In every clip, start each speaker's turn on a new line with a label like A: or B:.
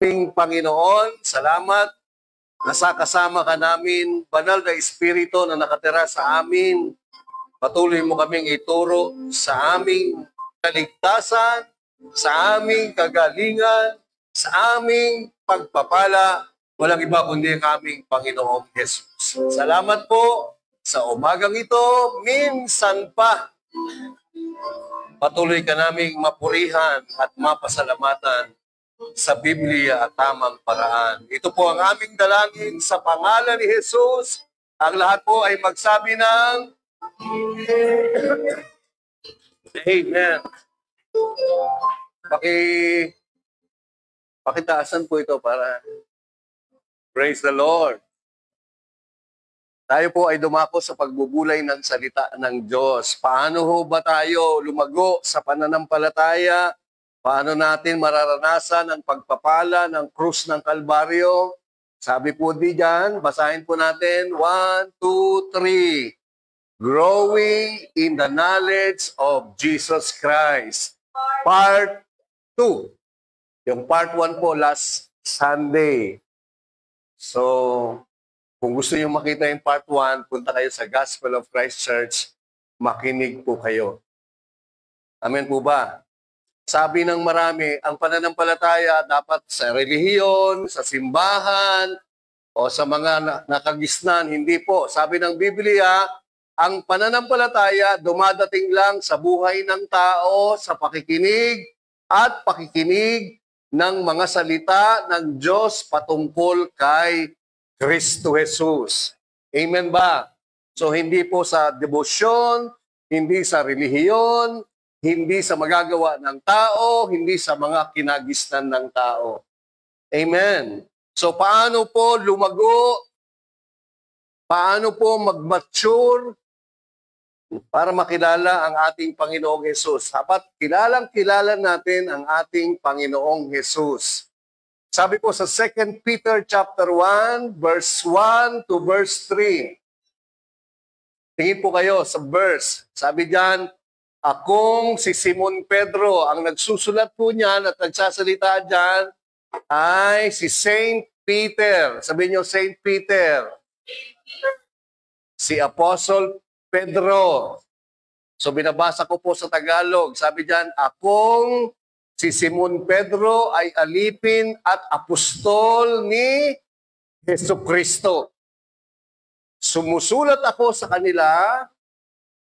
A: Ating Panginoon, salamat nasakasama ka namin, banal na Espiritu na nakatira sa amin. Patuloy mo kaming ituro sa aming kaligtasan, sa aming kagalingan, sa aming pagpapala. Walang iba kundi ang aming Panginoong Jesus. Salamat po sa umagang ito, minsan pa. Patuloy ka naming mapurihan at mapasalamatan sa Biblia at tamang paraan. Ito po ang aming dalangin sa pangalan ni Jesus. Ang lahat po ay magsabi ng Amen. Pakitaasan po ito para praise the Lord. Tayo po ay dumako sa pagbubulay ng salita ng Diyos. Paano ho ba tayo lumago sa pananampalataya? Paano natin mararanasan ang pagpapala ng krus ng Kalbaryo? Sabi po diyan, basahin po natin, 1, 2, 3. Growing in the knowledge of Jesus Christ. Part 2. Yung part 1 po last Sunday. So, kung gusto niyo makita yung part 1, punta kayo sa Gospel of Christ Church, makinig po kayo. Amen po ba? Sabi ng marami, ang pananampalataya dapat sa relihiyon, sa simbahan, o sa mga nakagisnan. Hindi po. Sabi ng Biblia, ang pananampalataya dumadating lang sa buhay ng tao, sa pakikinig at pakikinig ng mga salita ng Diyos patungkol kay Kristo Jesus. Amen ba? So hindi po sa debosyon, hindi sa relihiyon, hindi sa magagawa ng tao, hindi sa mga kinagisnan ng tao. Amen. So paano po lumago? Paano po mag-mature para makilala ang ating Panginoong Jesus? Dapat kilala natin ang ating Panginoong Jesus. Sabi po sa 2 Peter chapter 1, verse 1 to verse 3. Tingin po kayo sa verse. Sabi diyan, akong si Simon Pedro, ang nagsusulat po niyan at nagsasalita diyan ay si Saint Peter. Sabihin niyo, Saint Peter. Si Apostle Pedro. So binabasa ko po sa Tagalog. Sabi diyan, akong si Simon Pedro ay alipin at apostol ni Jesucristo. Sumusulat ako sa kanila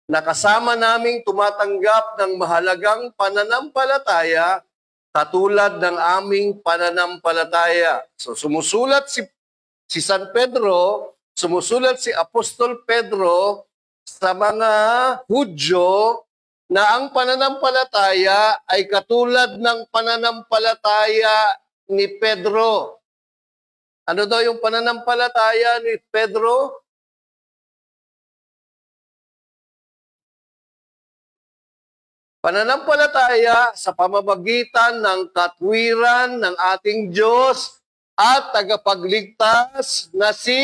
A: na kasama naming tumatanggap ng mahalagang pananampalataya katulad ng aming pananampalataya. So sumusulat si San Pedro, sumusulat si Apostol Pedro sa mga Hudyo na ang pananampalataya ay katulad ng pananampalataya ni Pedro. Ano daw yung pananampalataya ni Pedro? Pananampalataya sa pamamagitan ng katwiran ng ating Diyos at tagapagligtas na si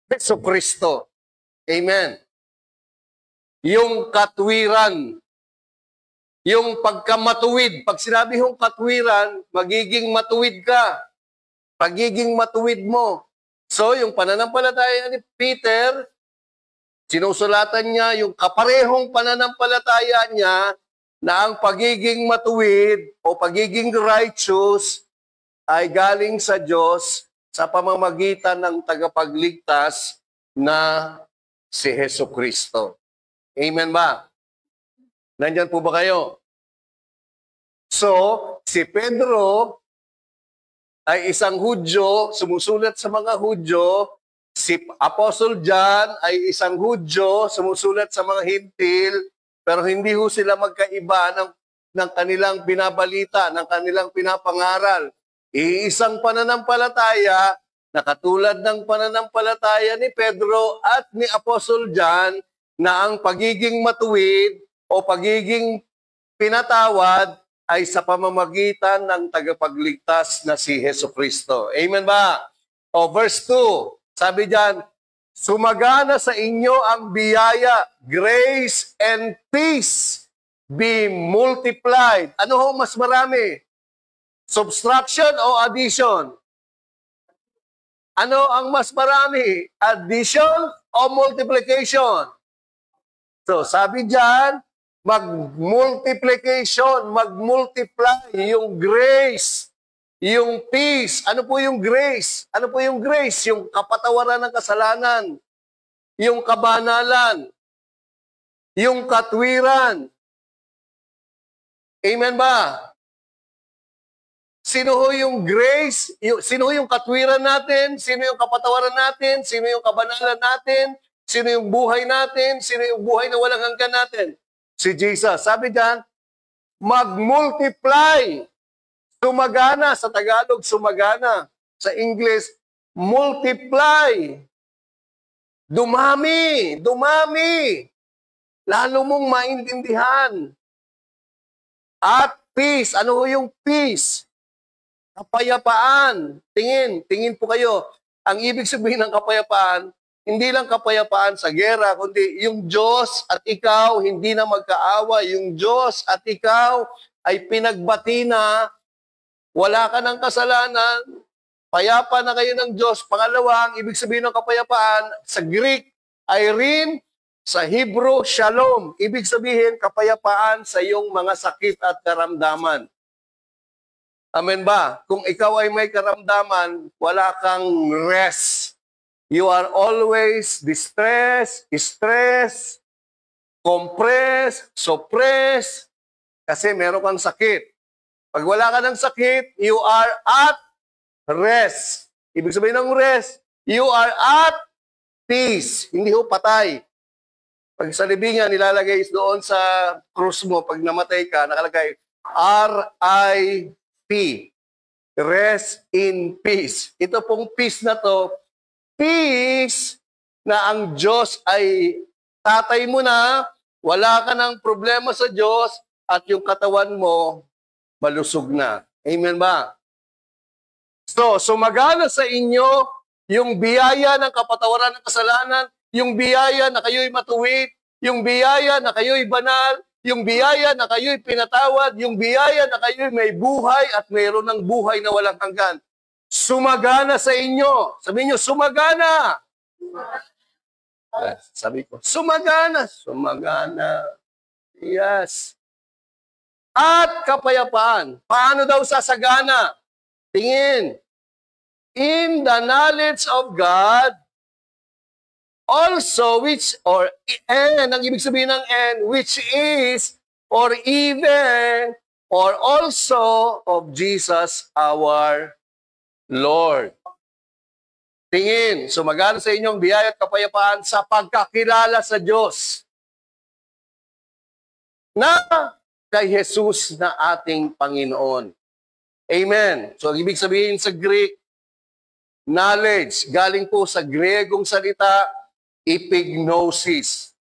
A: Jesucristo. Amen. Yung katwiran, yung pagkamatuwid. Pag sinabi yung katwiran, magiging matuwid ka. Pagiging matuwid mo. So, yung pananampalataya ni Peter, sinusulatan niya yung kaparehong pananampalataya niya na ang pagiging matuwid o pagiging righteous ay galing sa Diyos sa pamamagitan ng tagapagligtas na si Jesucristo. Amen ba? Nandyan po ba kayo? So, si Pedro ay isang Hudyo, sumusulat sa mga Hudyo. Si Apostle John ay isang Hudyo, sumusulat sa mga Hintil, pero hindi ho sila magkaiba ng kanilang binabalita, ng kanilang pinapangaral. Iisang pananampalataya na katulad ng pananampalataya ni Pedro at ni Apostle John na ang pagiging matuwid o pagiging pinatawad ay sa pamamagitan ng tagapagligtas na si Jesucristo. Amen ba? O verse 2, sabi diyan, sumagana sa inyo ang biyaya, grace and peace be multiplied. Ano ho mas marami? Subtraction o addition? Ano ang mas marami? Addition o multiplication? So, sabi diyan, mag-multiplication, mag-multiply yung grace, yung peace. Ano po yung grace? Ano po yung grace? Yung kapatawaran ng kasalanan, yung kabanalan, yung katwiran. Amen ba? Sino ho yung grace? Sino ho yung katwiran natin? Sino yung kapatawaran natin? Sino yung kabanalan natin? Sino yung buhay natin? Sino yung buhay na walang hanggan natin? Si Jesus. Sabi diyan, mag-multiply. Sumagana. Sa Tagalog, sumagana. Sa English, multiply. Dumami. Dumami. Lalo mong maintindihan. At peace. Ano ho yung peace? Kapayapaan. Tingin po kayo. Ang ibig sabihin ng kapayapaan, hindi lang kapayapaan sa gera, kundi yung Diyos at ikaw hindi na magkaawa. Yung Diyos at ikaw ay pinagbati na, wala ka ng kasalanan, payapa na kayo ng Diyos. Pangalawa, ang ibig sabihin ng kapayapaan, sa Greek, Irene, sa Hebrew, Shalom. Ibig sabihin, kapayapaan sa iyong mga sakit at karamdaman. Amen ba? Kung ikaw ay may karamdaman, wala kang rest. You are always distressed, stress, compress, suppress, kasi meron kang sakit. Pag wala ka ng sakit, you are at rest. Ibig sabihin ng rest, you are at peace. Hindi ho patay. Pag sa libingan, nilalagay doon sa krus mo, pag namatay ka, nakalagay R.I.P. Rest in peace. Ito pong peace na to, peace na ang Diyos ay tatay mo na, wala ka ng problema sa Diyos, at yung katawan mo, malusog na. Amen ba? So, sumagana sa inyo yung biyaya ng kapatawaran ng kasalanan, yung biyaya na kayo'y matuwid, yung biyaya na kayo'y banal, yung biyaya na kayo'y pinatawad, yung biyaya na kayo'y may buhay at mayroon ng buhay na walang hanggan. Sumagana sa inyo. Sabihin nyo, sumagana. Sabi ko, sumagana. Sumagana. Yes. At kapayapaan. Paano daw sasagana? Tingin. In the knowledge of God, also which, or and, ang ibig sabihin ng and, which is, or even, or also of Jesus our Lord. Tingin, sumagana sa inyong biyaya at kapayapaan sa pagkakilala sa Diyos na kay Jesus na ating Panginoon. Amen. So, ang ibig sabihin sa Greek, knowledge, galing po sa Gregong salita, epignosis.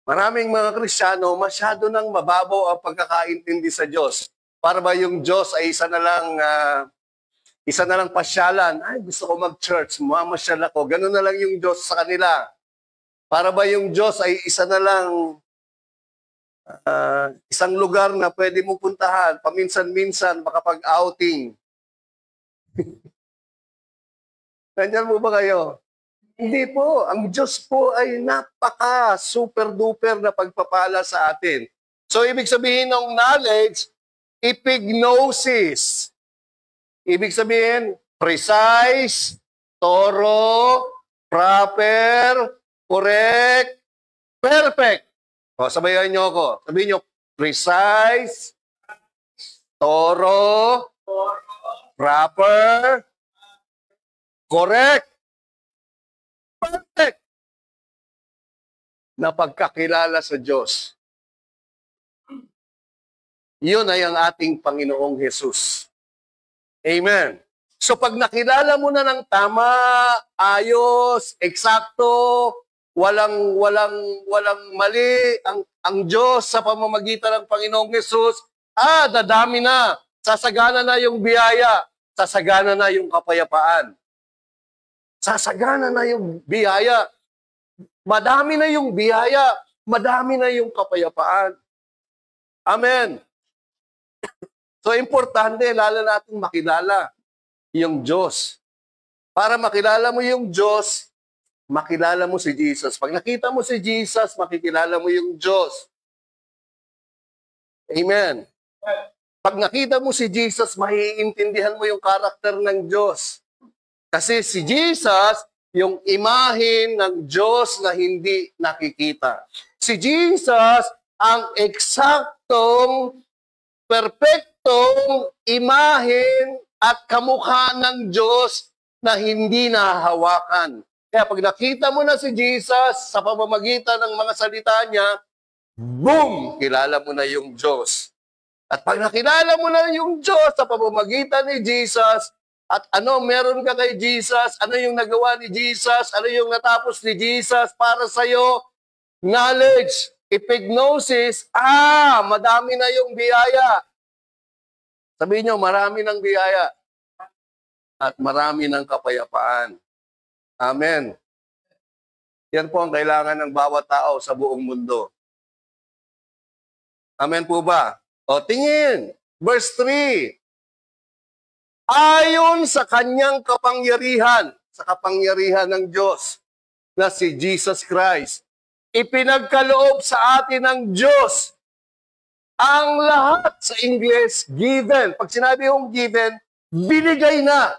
A: Maraming mga Kristiyano, masyado nang mababaw ang pagkakaintindi sa Diyos. Para ba yung Diyos ay isa na lang pasyalan? Ay, gusto ko mag-church, mamasyal ako. Ganun na lang yung Diyos sa kanila. Para ba yung Diyos ay isa na lang isang lugar na pwede mo puntahan, paminsan-minsan, makapag-outing. Nandiyan mo ba kayo? Hindi po. Ang Diyos po ay napaka-super-duper na pagpapala sa atin. So, ibig sabihin ng knowledge, epignosis. Ibig sabihin, precise, thorough, proper, correct, perfect. O, sabayan nyo ako. Sabihin nyo, precise, thorough, proper, correct, perfect. Na pagkakilala sa Diyos. Yun ay ang ating Panginoong Jesus. Amen. So pag nakilala mo na ng tama, ayos, eksakto, walang mali ang Diyos sa pamamagitan ng Panginoong Jesus, dadami na. Sasagana na yung biyaya, sasagana na yung kapayapaan. Sasagana na yung biyaya. Madami na yung biyaya, madami na yung kapayapaan. Amen. So, importante, lalo natin makilala yung Diyos. Para makilala mo yung Diyos, makilala mo si Jesus. Pag nakita mo si Jesus, makikilala mo yung Diyos. Amen. Pag nakita mo si Jesus, maiintindihan mo yung karakter ng Diyos. Kasi si Jesus, yung imahe ng Diyos na hindi nakikita. Si Jesus, ang eksaktong, perpektong imahe at kamukha ng Diyos na hindi nahahawakan. Kaya pag nakita mo na si Jesus sa pamamagitan ng mga salita niya, boom! Kilala mo na yung Diyos. At pag nakilala mo na yung Diyos sa pamamagitan ni Jesus, at ano meron ka kay Jesus, ano yung nagawa ni Jesus, ano yung natapos ni Jesus para sa'yo, knowledge, epignosis, madami na yung biyaya. Sabihin nyo, marami ng biyaya. At marami ng kapayapaan. Amen. Yan po ang kailangan ng bawat tao sa buong mundo. Amen po ba? O tingin, verse 3. Ayon sa kanyang kapangyarihan, sa kapangyarihan ng Diyos, na si Jesus Christ, ipinagkaloob sa atin ng Diyos ang lahat sa English, given. Pag sinabi yung given, binigay na.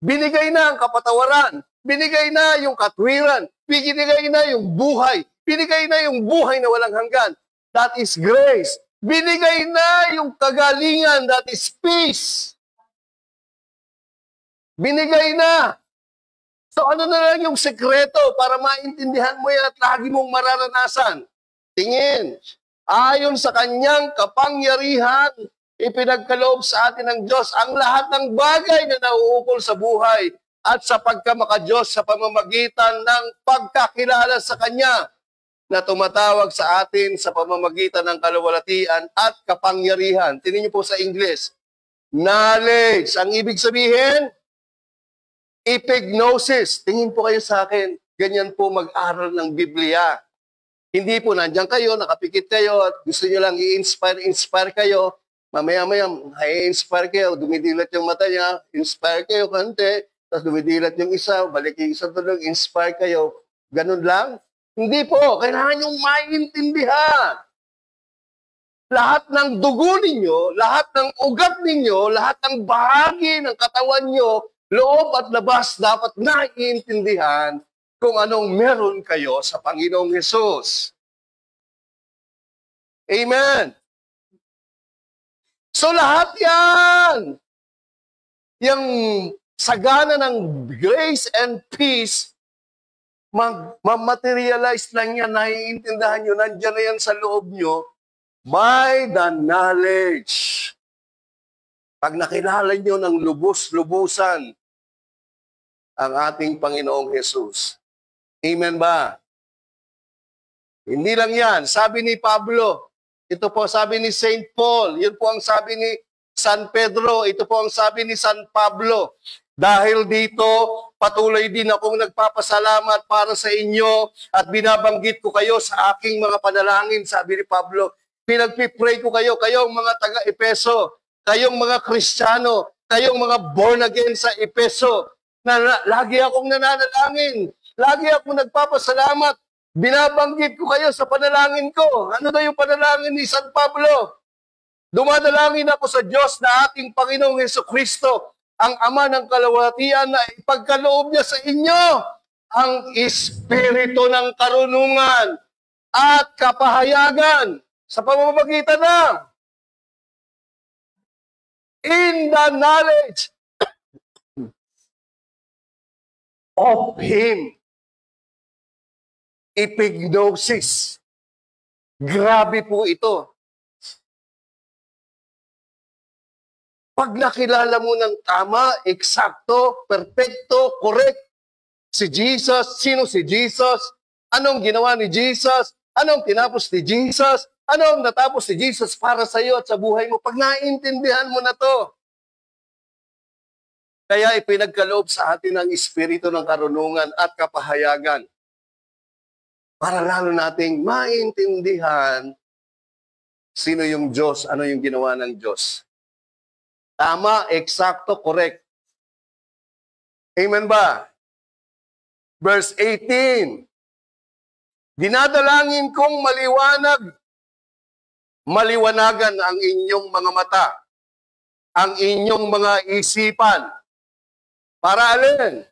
A: Binigay na ang kapatawaran. Binigay na yung katwiran. Binigay na yung buhay. Binigay na yung buhay na walang hanggan. That is grace. Binigay na yung kagalingan. That is peace. Binigay na. So ano na lang yung sekreto para maintindihan mo yan at lagi mong mararanasan? Tingin. Ayon sa kanyang kapangyarihan, ipinagkaloob sa atin ng Diyos ang lahat ng bagay na nauukol sa buhay at sa pagkamakadiyos sa pamamagitan ng pagkakilala sa Kanya na tumatawag sa atin sa pamamagitan ng kaluwalhatian at kapangyarihan. Tingnan niyo po sa English. Knowledge. Ang ibig sabihin, epignosis. Tingin po kayo sa akin. Ganyan po mag-aral ng Biblia. Hindi po nandiyan kayo, nakapikit kayo, at gusto nyo lang i-inspire kayo. Mamaya-maya, i-inspire kayo, dumidilat yung mata niya, inspire kayo kante, tapos dumidilat yung isa, balik yung isa tulog, inspire kayo. Ganun lang? Hindi po, kailangan yung maintindihan. Lahat ng dugo ninyo, lahat ng ugat ninyo, lahat ng bahagi ng katawan nyo, loob at labas, dapat naiintindihan kung anong meron kayo sa Panginoong Hesus. Amen. So lahat yan, yung sagana ng grace and peace, ma-materialize lang yan, naiintindihan nyo, nandiyan na yan sa loob nyo, by the knowledge. Pag nakilala nyo ng lubos-lubusan ang ating Panginoong Hesus. Amen ba? Hindi lang yan. Sabi ni Pablo, ito po sabi ni Saint Paul, yun po ang sabi ni San Pedro, ito po ang sabi ni San Pablo. Dahil dito, patuloy din akong nagpapasalamat para sa inyo at binabanggit ko kayo sa aking mga panalangin, sabi ni Pablo. Pinagpipray ko kayo, kayong mga taga-Epeso, kayong mga Kristiyano, kayong mga born again sa Epeso, na lagi akong nananalangin, lagi akong nagpapasalamat, binabanggit ko kayo sa panalangin ko. Ano na yung panalangin ni San Pablo? Dumadalangin ako sa Diyos na ating Panginoong Hesukristo, ang Ama ng kaluwalhatian, na ipagkaloob niya sa inyo ang espiritu ng karunungan at kapahayagan sa pamamagitan ng in the knowledge of Him. Epignosis. Grabe po ito. Pag nakilala mo ng tama, eksakto, perfecto, correct, si Jesus, sino si Jesus, anong ginawa ni Jesus, anong tinapos ni Jesus, anong natapos ni Jesus para sa iyo at sa buhay mo, pag naiintindihan mo na to. Kaya ipinagkaloob sa atin ang espiritu ng karunungan at kapahayagan para lalo nating maintindihan Sino yung Diyos? Ano yung ginawa ng Diyos? Tama, eksakto, correct. Amen ba? Verse 18. Dinadalangin kong maliwanagan ang inyong mga mata, ang inyong mga isipan. Para alin?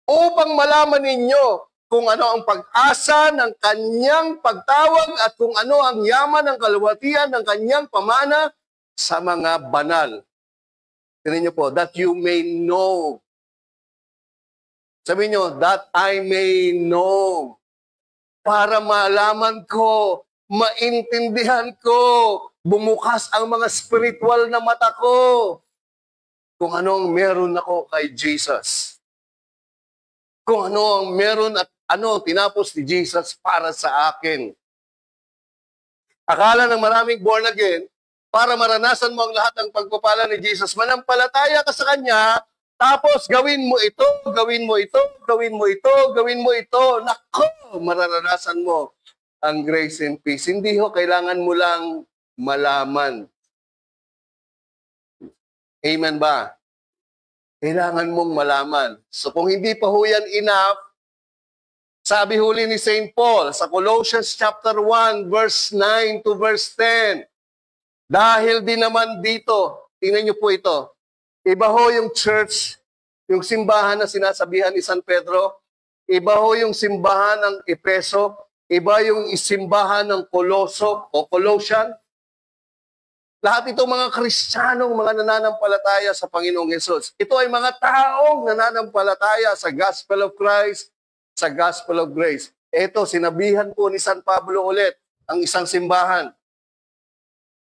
A: Upang malaman ninyo kung ano ang pag-asa ng kanyang pagtawag at kung ano ang yaman ng kaluwalhatian ng kanyang pamana sa mga banal. Tingnan niyo po, that you may know. Sabihin niyo, that I may know. Para malaman ko, maintindihan ko, bumukas ang mga spiritual na mata ko kung ano ang meron ako kay Jesus. Kung ano ang meron at ano tinapos ni Jesus para sa akin. Akala ng maraming born again, para maranasan mo ang lahat ng pagpapala ni Jesus, manampalataya ka sa Kanya, tapos gawin mo ito, gawin mo ito, gawin mo ito, gawin mo ito. Nako, mararanasan mo ang grace and peace. Hindi ho, kailangan mo lang malaman. Amen ba? Kailangan mong malaman. So kung hindi pa ho yan enough, sabi huli ni St. Paul sa Colossians chapter 1, verse 9 to verse 10, dahil din naman dito, tingnan niyo po ito, iba ho yung church, yung simbahan na sinasabihan ni San Pedro, iba ho yung simbahan ng Epeso, iba yung simbahan ng Coloso o Colossian. Lahat itong mga Kristiyanong, mga nananampalataya sa Panginoong Hesus. Ito ay mga taong nananampalataya sa Gospel of Christ, sa Gospel of Grace. Ito, sinabihan po ni San Pablo ulit ang isang simbahan.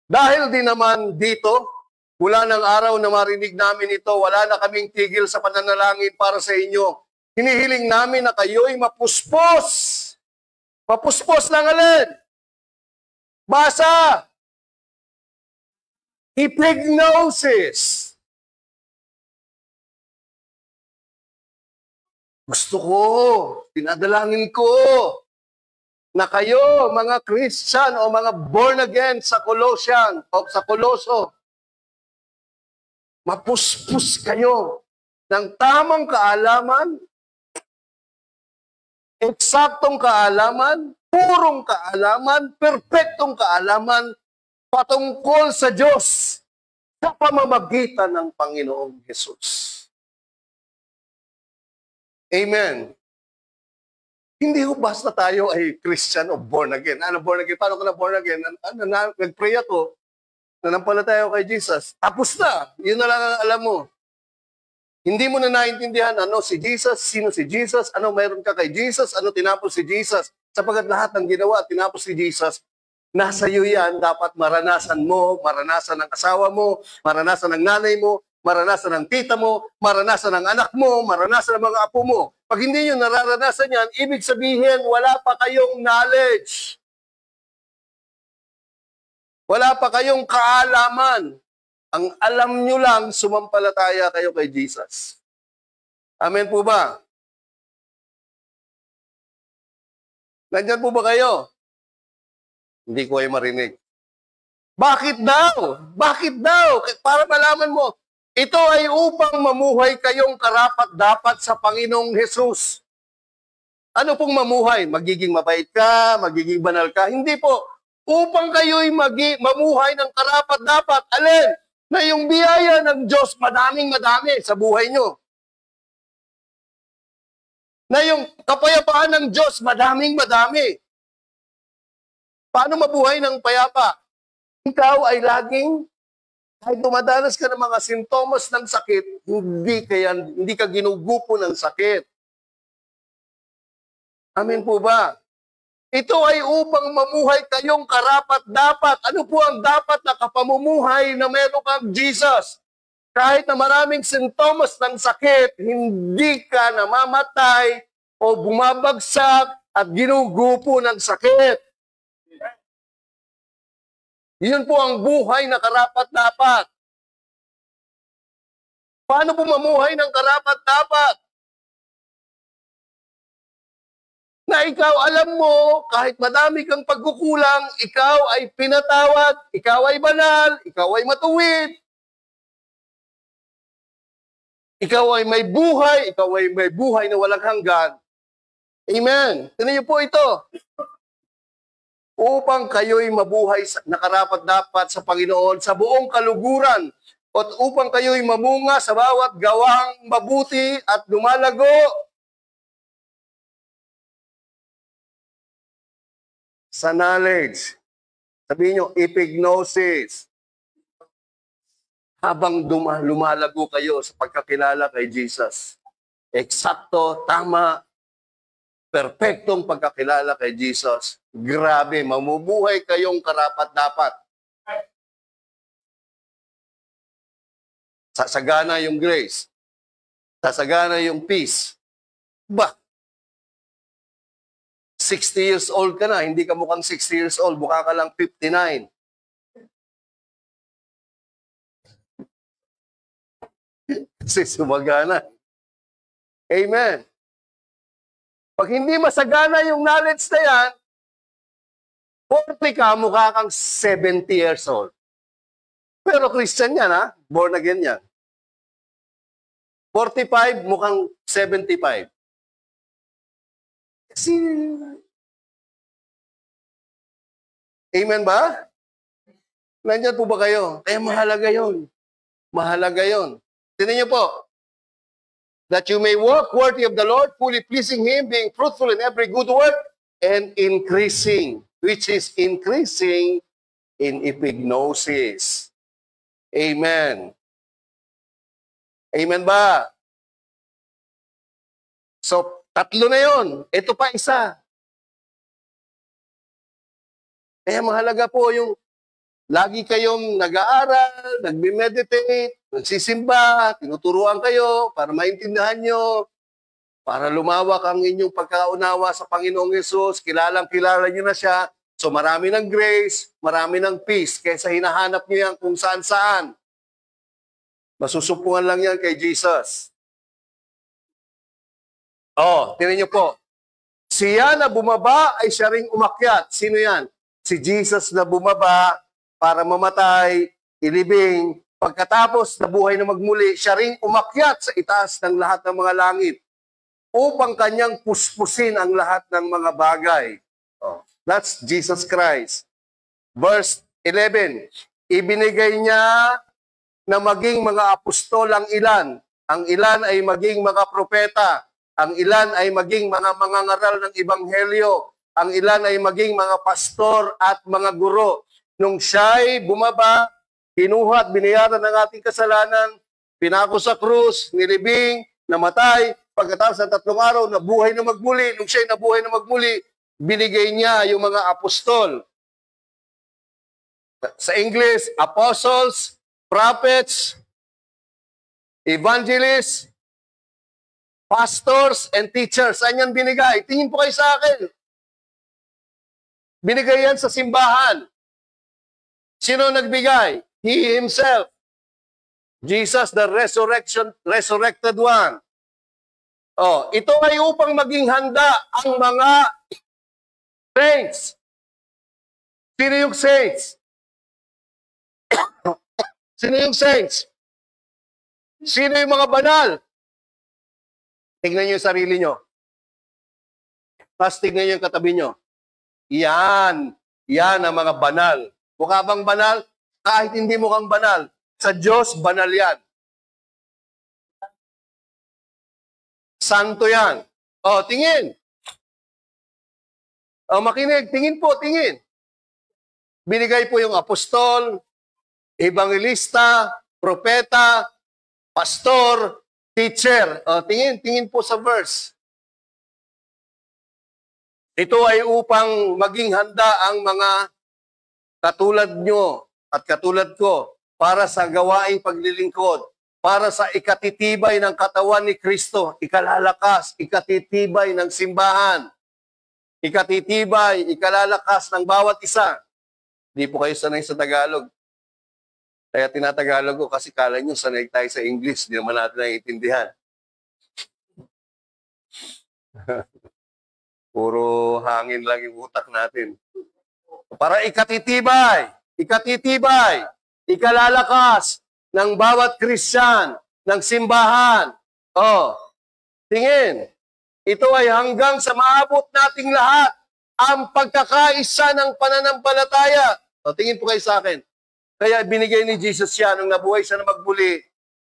A: Dahil din naman dito, mula ng araw na marinig namin ito, wala na kaming tigil sa pananalangin para sa inyo. Hinihiling namin na kayo'y mapuspos. Mapuspos ng alin? Basa! Epignosis. Gusto ko, pinadalangin ko, na kayo, mga Christian o mga born again sa Colossian o sa Coloso, mapuspos kayo ng tamang kaalaman, eksaktong kaalaman, purong kaalaman, perpektong kaalaman, patungkol sa Diyos sa pamamagitan ng Panginoong Hesus. Amen. Hindi ko basta tayo ay Christian o born again. Ano born again? Paano ka na born again? Nag-pray ako, nanampalataya ako kay Jesus. Tapos na. Yun na lang ang alam mo. Hindi mo na naintindihan ano si Jesus, sino si Jesus, ano mayroon ka kay Jesus, ano tinapos si Jesus. Sapagat lahat ng ginawa, tinapos si Jesus, nasa iyo yan, dapat maranasan mo, maranasan ng asawa mo, maranasan ng nanay mo, maranasan ng tita mo, maranasan ng anak mo, maranasan ng mga apo mo. Pag hindi nyo nararanasan yan, ibig sabihin, wala pa kayong knowledge. Wala pa kayong kaalaman. Ang alam nyo lang, sumampalataya kayo kay Jesus. Amen po ba? Nandyan po ba kayo? Hindi ko ay marinig. Bakit daw? Bakit daw? Para malaman mo, ito ay upang mamuhay kayong karapat-dapat sa Panginoong Hesus. Ano pong mamuhay? Magiging mabait ka? Magiging banal ka? Hindi po. Upang kayo'y mamuhay ng karapat-dapat. Alin? Na yung biyaya ng Diyos madaming-madami sa buhay nyo. Na yung kapayapaan ng Diyos madaming-madami. Paano mabuhay ng payapa? Ikaw ay laging, kahit dumadanas ka ng mga sintomas ng sakit, hindi ka ginugupo ng sakit. Amen po ba? Ito ay upang mamuhay kayong karapat-dapat. Ano po ang dapat na kapamumuhay na meron kang Jesus? Kahit na maraming sintomas ng sakit, hindi ka namamatay o bumabagsak at ginugupo ng sakit. Yun po ang buhay na karapat-dapat. Paano po mamuhay ng karapat-dapat? Na ikaw alam mo, kahit madami kang pagkukulang, ikaw ay pinatawad, ikaw ay banal, ikaw ay matuwid, ikaw ay may buhay na walang hanggan. Amen. Tingnan niyo po ito. Upang kayo'y mabuhay na karapat-dapat sa Panginoon sa buong kaluguran at upang kayo'y mamunga sa bawat gawang mabuti at lumalago sa knowledge. Sabihin nyo, epignosis. Habang lumalago kayo sa pagkakilala kay Jesus. Eksakto, tama, perpektong pagkakilala kay Jesus. Grabe, mamubuhay kayong karapat-dapat. Sasagana yung grace. Sasagana yung peace. Ba? 60 years old ka na, hindi ka mukhang 60 years old, mukha ka lang 59. Kasi sumagana. Amen. Pag hindi masagana yung knowledge na yan, 40 ka, mukha kang 70 years old. Pero Christian yan, ha? Born again yan. 45, mukhang 75. Kasi, amen ba? Nandiyan po ba kayo? Kaya mahalaga yun. Mahalaga yun. Tingnan niyo po. That you may walk worthy of the Lord, fully pleasing Him, being fruitful in every good work, and increasing, which is increasing in epignosis. Amen. Amen ba? So, tatlo na yon. Ito pa isa. Kaya mahalaga po yung lagi kayong nag-aaral, nagme-meditate, nagsisimba, tinuturuan kayo para maintindihan nyo, para lumawak ang inyong pagkaunawa sa Panginoong Yesus, kilalang-kilala nyo na siya. So marami ng grace, marami ng peace, kaysa hinahanap nyo yan kung saan-saan. Masusupungan lang yan kay Jesus. Tingnan nyo po. Siya na bumaba ay siya ring umakyat. Sino yan? Si Jesus na bumaba para mamatay, ilibing, pagkatapos nabuhay na magmuli, siya ring umakyat sa itaas ng lahat ng mga langit upang kanyang puspusin ang lahat ng mga bagay. That's Jesus Christ. Verse 11, ibinigay niya na maging mga apostol ang ilan. Ang ilan ay maging mga propeta. Ang ilan ay maging mga mangangaral ng ebanghelyo. Ang ilan ay maging mga pastor at mga guro. Nung siya'y bumaba, kinuha at binayaran ng ating kasalanan, pinako sa krus, nilibing, namatay, pagkatapos ng 3 araw, nabuhay na magmuli. Nung siya'y nabuhay na magmuli, binigay niya yung mga apostol. Sa English, apostles, prophets, evangelists, pastors, and teachers. Saan yan binigay? Tingin po kayo sa akin. Binigay yan sa simbahan. Sino nagbigay? He Himself. Jesus, the resurrected one. Ito ay upang maging handa ang mga saints. Sino yung saints? Sino yung saints? Sino yung mga banal? Tingnan niyo yung sarili niyo. Tapos tingnan niyo yung katabi niyo. Yan ang mga banal. Mukha bang banal? Kahit hindi mukhang banal. Sa Diyos, banal yan. Santo yan. Tingin. Makinig. Tingin po, tingin. Binigay po yung apostol, evangelista, propeta, pastor, teacher. Tingin po sa verse. Ito ay upang maging handa ang mga katulad nyo at katulad ko para sa gawaing paglilingkod, para sa ikatitibay ng katawan ni Kristo, ikalalakas, ikatitibay ng simbahan, ikatitibay, ikalalakas ng bawat isa. Hindi po kayo sanay sa Tagalog. Kaya tinatagalog ko kasi kala nyo sanay tayo sa English, hindi naman natin naiintindihan. Puro hangin lang yung utak natin. Para ikalalakas ng bawat Kristyan, ng simbahan. Oh, tingin, ito ay hanggang sa maabot nating lahat ang pagkakaisa ng pananampalataya. O, tingin po kayo sa akin. Kaya binigay ni Jesus siya nung nabuhay siya na magbuli.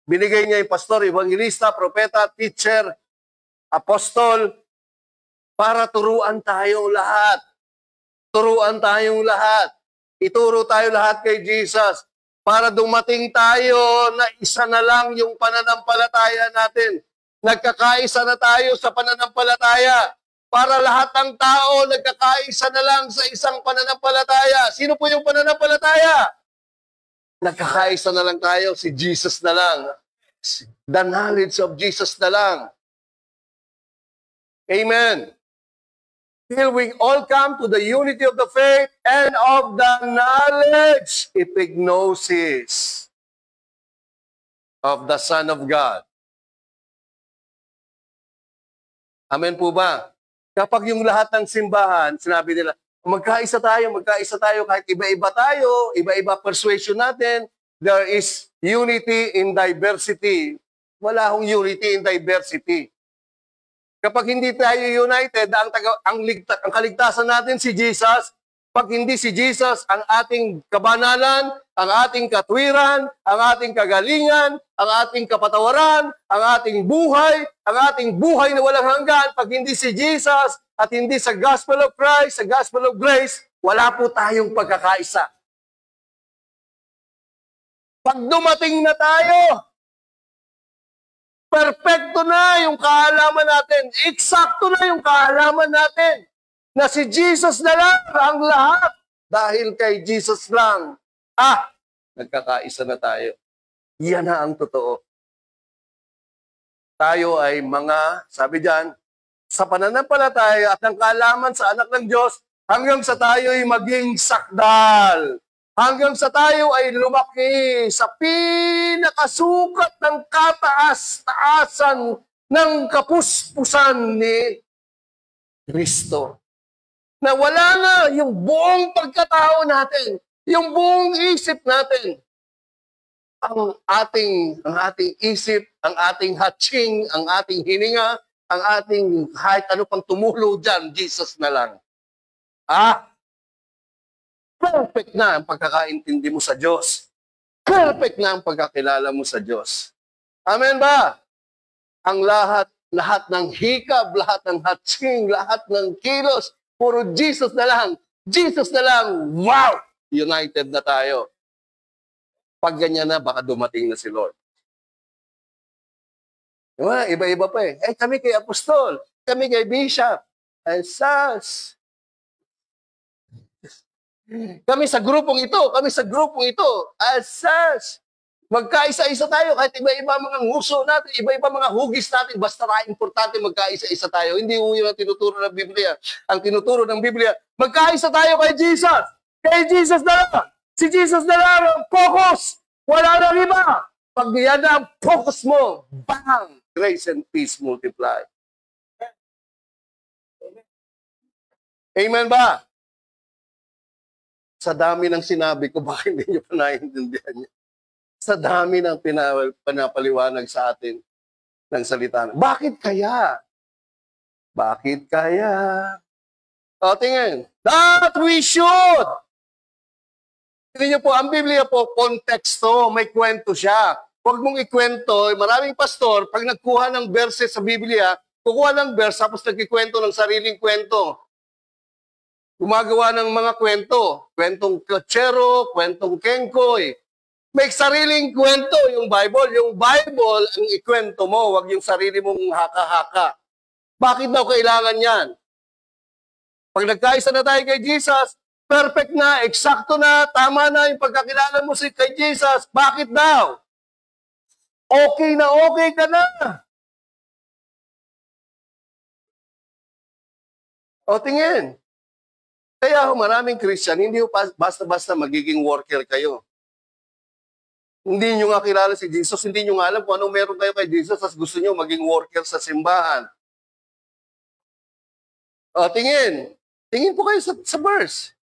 A: Binigay niya yung pastor, evangelista, propeta, teacher, apostol, para turuan tayong lahat. Turuan tayong lahat. Ituro tayo lahat kay Jesus para dumating tayo na isa na lang yung pananampalataya natin. Nagkakaisa na tayo sa pananampalataya. Para lahat ng tao nagkakaisa na lang sa isang pananampalataya. Sino po yung pananampalataya? Nagkakaisa na lang tayo, si Jesus na lang. The knowledge of Jesus na lang. Amen. Till we all come to the unity of the faith and of the knowledge, epignosis of the Son of God. Amen po ba? Kapag yung lahat ng simbahan, sinabi nila, magkaisa tayo, kahit iba-iba tayo, iba-iba persuasion natin, there is unity in diversity. Wala akong unity in diversity. Kapag hindi tayo united, ang kaligtasan natin si Jesus. Pag hindi si Jesus, ang ating kabanalan, ang ating katwiran, ang ating kagalingan, ang ating kapatawaran, ang ating buhay na walang hanggan, pag hindi si Jesus at hindi sa Gospel of Christ, sa Gospel of Grace, wala po tayong pagkakaisa. Pag dumating na tayo, perfecto na yung kaalaman natin. Eksakto na yung kaalaman natin. Na si Jesus na lang ang lahat. Dahil kay Jesus lang. Nagkakaisa na tayo. Yan na ang totoo. Tayo ay mga, sabi diyan, sa pananampalataya at ang kaalaman sa anak ng Diyos, hanggang sa tayo ay maging sakdal. Hanggang sa tayo ay lumaki sa pinakasukat ng kataas-taasan ng kapuspusan ni Kristo. Na wala na yung buong pagkatao natin, yung buong isip natin. Ang ating isip, ang ating hatching, ang ating hininga, ang ating kahit ano pang tumulo dyan, Jesus na lang. Perfect na ang pagkakaintindi mo sa Diyos. Perfect na ang pagkakilala mo sa Diyos. Amen ba? Ang lahat ng hikab, lahat ng hatching, lahat ng kilos, puro Jesus na lang. Jesus na lang. Wow! United na tayo. Pag ganyan na, baka dumating na si Lord. Diba? Iba-iba pa eh. Kami kay Apostol. Kami kay Bishop. Sas. Kami sa grupong ito. Asas. Magkaisa-isa tayo kahit iba-iba mga nguso natin, iba-iba mga hugis natin, basta tayo importante magkaisa-isa tayo. Hindi yun ang tinuturo ng Biblia. Ang tinuturo ng Biblia, magkaisa tayo kay Jesus. Kay Jesus na lang. Si Jesus na lang ang focus. Wala nang iba. Pag yan ang focus mo, bang! Grace and peace multiply. Amen ba? Sa dami ng sinabi ko, baka hindi nyo pa naiintindihan niya. Sa dami ng pinapaliwanag sa atin ng salita. Bakit kaya? Bakit kaya? O, tingin. That we should. Tingnan niyo po, ang Biblia po, konteksto, may kwento siya. Huwag mong ikwento, maraming pastor, pag nagkuha ng verse sa Biblia, kukuha ng verse, tapos nagkikwento ng sariling kwento. Gumagawa ng mga kwento. Kwentong klotsero, kwentong kengkoy. May sariling kwento yung Bible. Yung Bible, ang ikwento mo, wag yung sarili mong haka-haka. Bakit daw kailangan yan? Pag nagkaisa na tayo kay Jesus, perfect na, eksakto na, tama na yung pagkakilala mo kay Jesus. Bakit daw? Okay na okay ka na. O tingin. Kaya maraming Christian, hindi basta-basta magiging worker kayo. Hindi nyo nga kilala si Jesus, hindi nyo nga alam kung anong meron kayo kay Jesus, at gusto nyo maging worker sa simbahan. O, tingin. Tingin po kayo sa verse.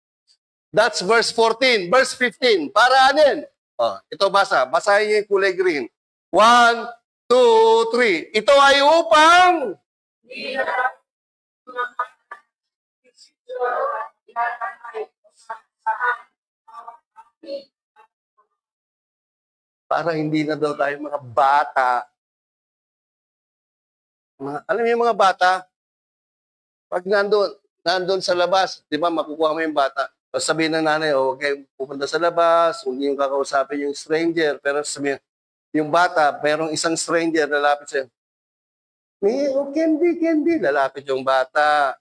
A: That's verse 14. Verse 15. Para anin? O, ito basa. Basahin niyo yung kulay green. 1, 2, 3. Ito ay upang para hindi na daw tayo mga bata. Alam niyo yung mga bata, pag nandun sa labas, di ba, makukuha mo yung bata. So, sabihin ng nanay, huwag kayong pupunta sa labas, hindi yung kakausapin yung stranger. Pero sabihin, yung bata, mayroong isang stranger, lalapit sa'yo. Candy, lalapit yung bata.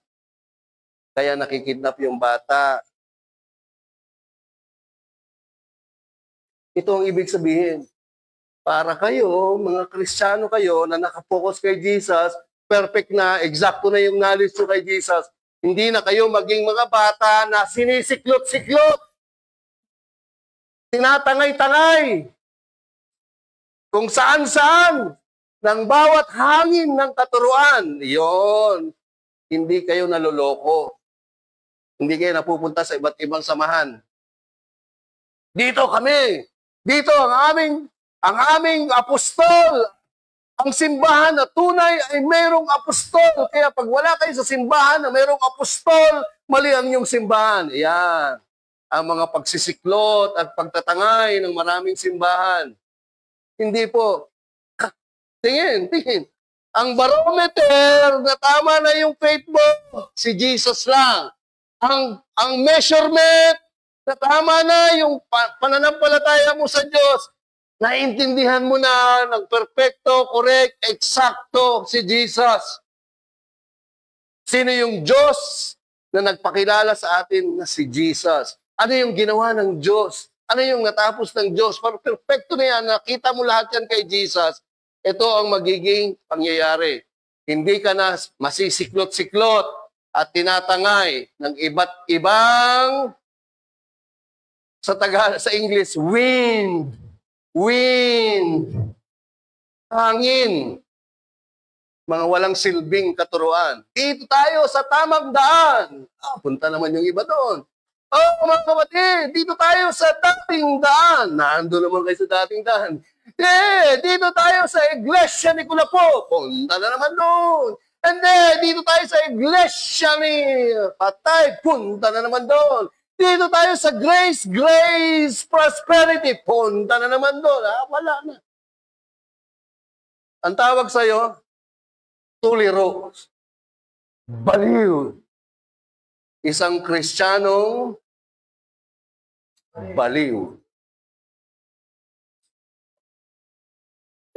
A: Kaya nakikidnap yung bata. Ito ang ibig sabihin. Para kayo, mga Kristiyano kayo na nakapokus kay Jesus, perfect na, eksakto na yung knowledge nyo kay Jesus, hindi na kayo maging mga bata na sinisiklot-siklot, tinatangay-tangay, kung saan-saan, ng bawat hangin ng katuruan. Yon, hindi kayo naloloko. Hindi kayo napupunta sa iba't ibang samahan. Dito kami. Dito ang aming apostol. Ang simbahan na tunay ay mayroong apostol. Kaya pag wala kayo sa simbahan na mayroong apostol, mali ang inyong simbahan. Ayan. Ang mga pagsisiklot at pagtatangay ng maraming simbahan. Hindi po. Tingin. Ang barometer na tama na yung faith mo, si Jesus lang. Ang measurement na tama na yung pananampalataya mo sa Diyos, naintindihan mo na ng perfecto, correct, eksakto si Jesus. Sino yung Diyos na nagpakilala sa atin na si Jesus? Ano yung ginawa ng Diyos? Ano yung natapos ng Diyos? Para perfecto na yan, nakita mo lahat yan kay Jesus, ito ang magiging pangyayari. Hindi ka na masisiklot-siklot at tinatangay ng iba't ibang, sa English, wind, hangin, mga walang silbing katuruan. Dito tayo sa tamang daan. Punta naman yung iba doon. Mga kapatid, dito tayo sa dating daan. Nando naman kayo sa dating daan. Dito tayo sa Iglesia ni Kulapo. Punta na naman doon. And then, dito tayo sa Iglesia ni Patay. Punta na naman doon. Dito tayo sa Grace, Prosperity. Punta na naman doon. Wala na. Ang tawag sa'yo, tuliro. Baliw. Isang Kristiyanong baliw.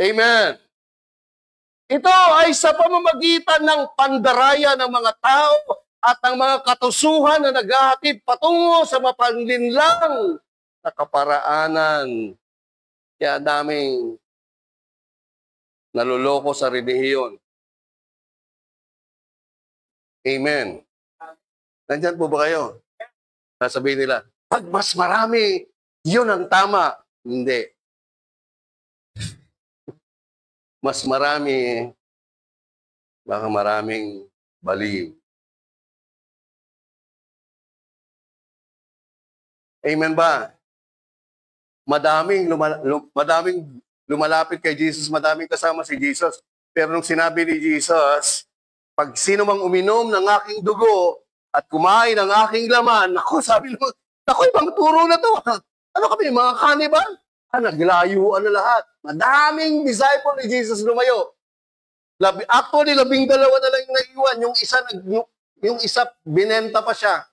A: Amen. Ito ay sa pamamagitan ng pandaraya ng mga tao at ng mga katusuhan na naghahatid patungo sa mapanlinlang na kaparaanan. Kaya daming naluloko sa relihiyon. Amen. Nandyan po ba kayo? Sasabihin nila, pag mas marami, yun ang tama. Hindi. Mas marami, baka maraming baliw. Amen ba? Madaming lumalapit kay Jesus, madaming kasama si Jesus. Pero nung sinabi ni Jesus, pag sino mang uminom ng aking dugo at kumain ng aking laman, ako, sabi mo, ako, ibang turo na to. Ano kami, mga kanibal? Naglayuan na lahat. Madaming disciple ni Jesus lumayo. Actually, 12 na lang yung naiwan. Yung isa, binenta pa siya.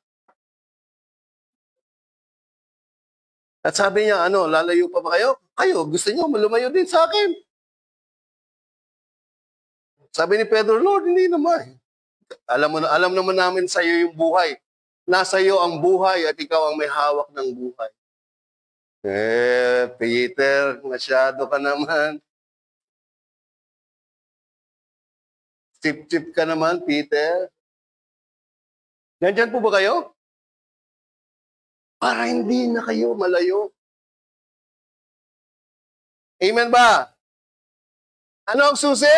A: At sabi niya, lalayo pa ba kayo? Kayo, gusto niyo lumayo din sa akin. Sabi ni Pedro, Lord, hindi naman. Alam naman namin sa iyo yung buhay. Nasa iyo ang buhay at ikaw ang may hawak ng buhay. Peter, masyado ka naman. Chip-chip ka naman, Peter. Nandyan po ba kayo? Para hindi na kayo malayo. Amen ba? Ano ang susi?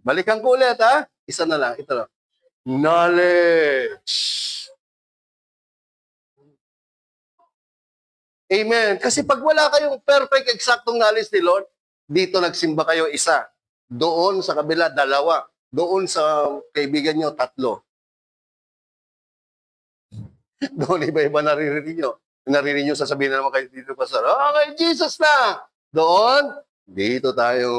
A: Balikan ko ulit, ha? Isa na lang, ito lang. knowledge. Amen. Kasi pag wala kayong perfect, exactong knowledge ni Lord, dito nagsimba kayo isa. Doon sa kabila, dalawa. Doon sa kaibigan nyo, tatlo. Doon iba-iba naririnig nyo. Naririnig nyo, sasabihin na naman kayo dito, Pastor, okay, Jesus na! Doon, dito tayo.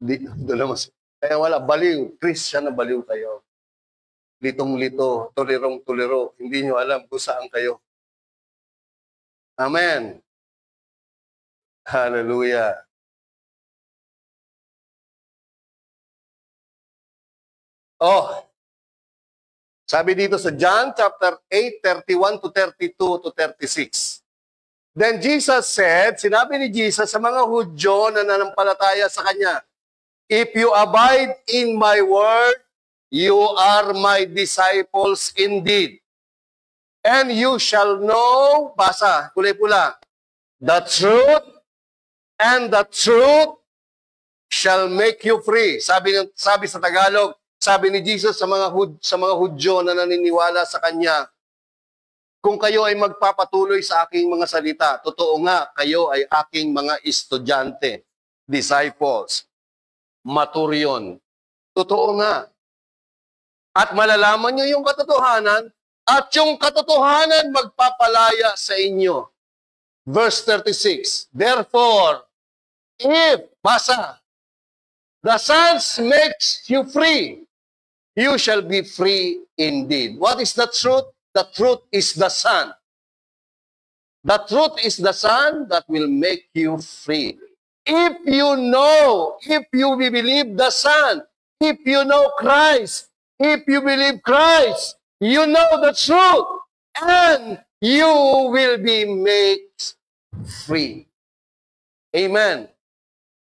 A: Dito naman. Kaya wala, baliw. Christian na baliw kayo. Litong-lito, tulirong-tuliro. Hindi nyo alam kung saan kayo. Amen. Hallelujah. Oh, sabi dito sa John chapter 8, 31 to 32 to 36. Then Jesus said, sinabi ni Jesus sa mga Hudyo na nanampalataya sa Kanya, if you abide in my word, you are my disciples indeed. And you shall know, basa, kulay pula, the truth, and the truth shall make you free. Sabi sa Tagalog, sabi ni Jesus sa mga Hudyo na naniniwala sa Kanya, kung kayo ay magpapatuloy sa aking mga salita, totoo nga, kayo ay aking mga estudyante, disciples, maturyon. Totoo nga. At malalaman niyo yung katotohanan, at yung katotohanan magpapalaya sa inyo. Verse 36, therefore, if, basa, the Son makes you free, you shall be free indeed. What is the truth? The truth is the Son. The truth is the Son that will make you free. If you know, if you believe the Son, if you know Christ, if you believe Christ, you know the truth, and you will be made free. Amen.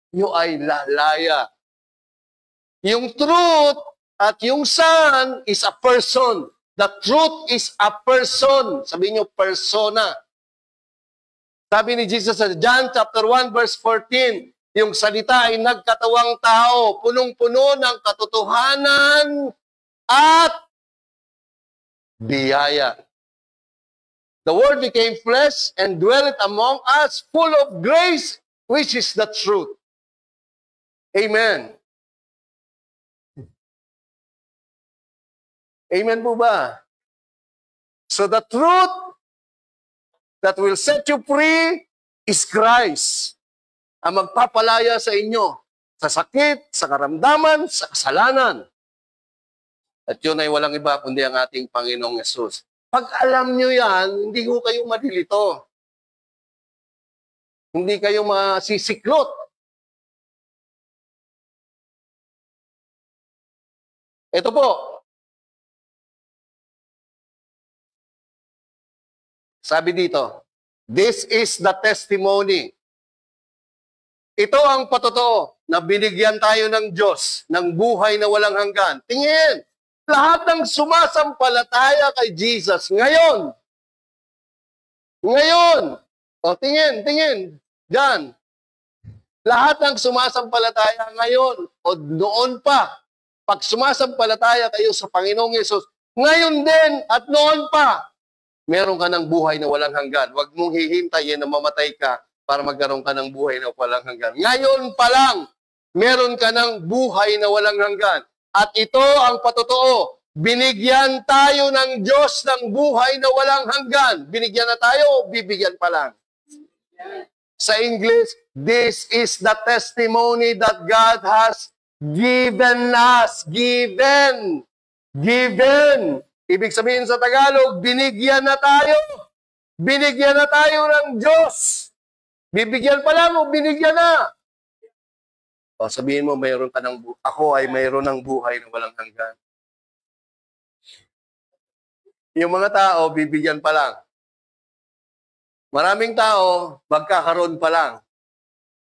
A: You ay lalaya. Yung truth at yung Son is a person. The truth is a person. Sabihin nyo, persona. Sabi ni Jesus sa John chapter 1 verse 14, yung salita ay nagkatawang tao, punong-puno ng katotohanan at biyaya. The Word became flesh and dwelt among us, full of grace, which is the truth. Amen. Amen po ba? So the truth that will set you free is Christ. Ang magpapalaya sa inyo sa sakit, sa karamdaman, sa kasalanan. At yun ay walang iba kundi ang ating Panginoong Yesus. Pag alam nyo yan, hindi ko kayo madilito. Hindi kayo masisiklot. Ito po. Sabi dito, this is the testimony. Ito ang patotoo na binigyan tayo ng Diyos ng buhay na walang hanggan. Tingin, lahat ng sumasampalataya kay Jesus ngayon. O tingin, dyan. Lahat ng sumasampalataya ngayon o noon pa, pag sumasampalataya kayo sa Panginoong Yesus, ngayon din at noon pa, meron ka ng buhay na walang hanggan. Huwag mong hihintayin na mamatay ka para magkaroon ka ng buhay na walang hanggan. Ngayon pa lang, meron ka ng buhay na walang hanggan. At ito ang patotoo, binigyan tayo ng Diyos ng buhay na walang hanggan. Binigyan na tayo o bibigyan pa lang? Sa English, this is the testimony that God has given us. Given. Ibig sabihin sa Tagalog, binigyan na tayo. Binigyan na tayo ng Diyos. Bibigyan pa lang o binigyan na? O sabihin mo, mayroon ka ng ako ay mayroon ng buhay na walang hanggan. Yung mga tao, bibigyan pa lang. Maraming tao, magkakaroon pa lang.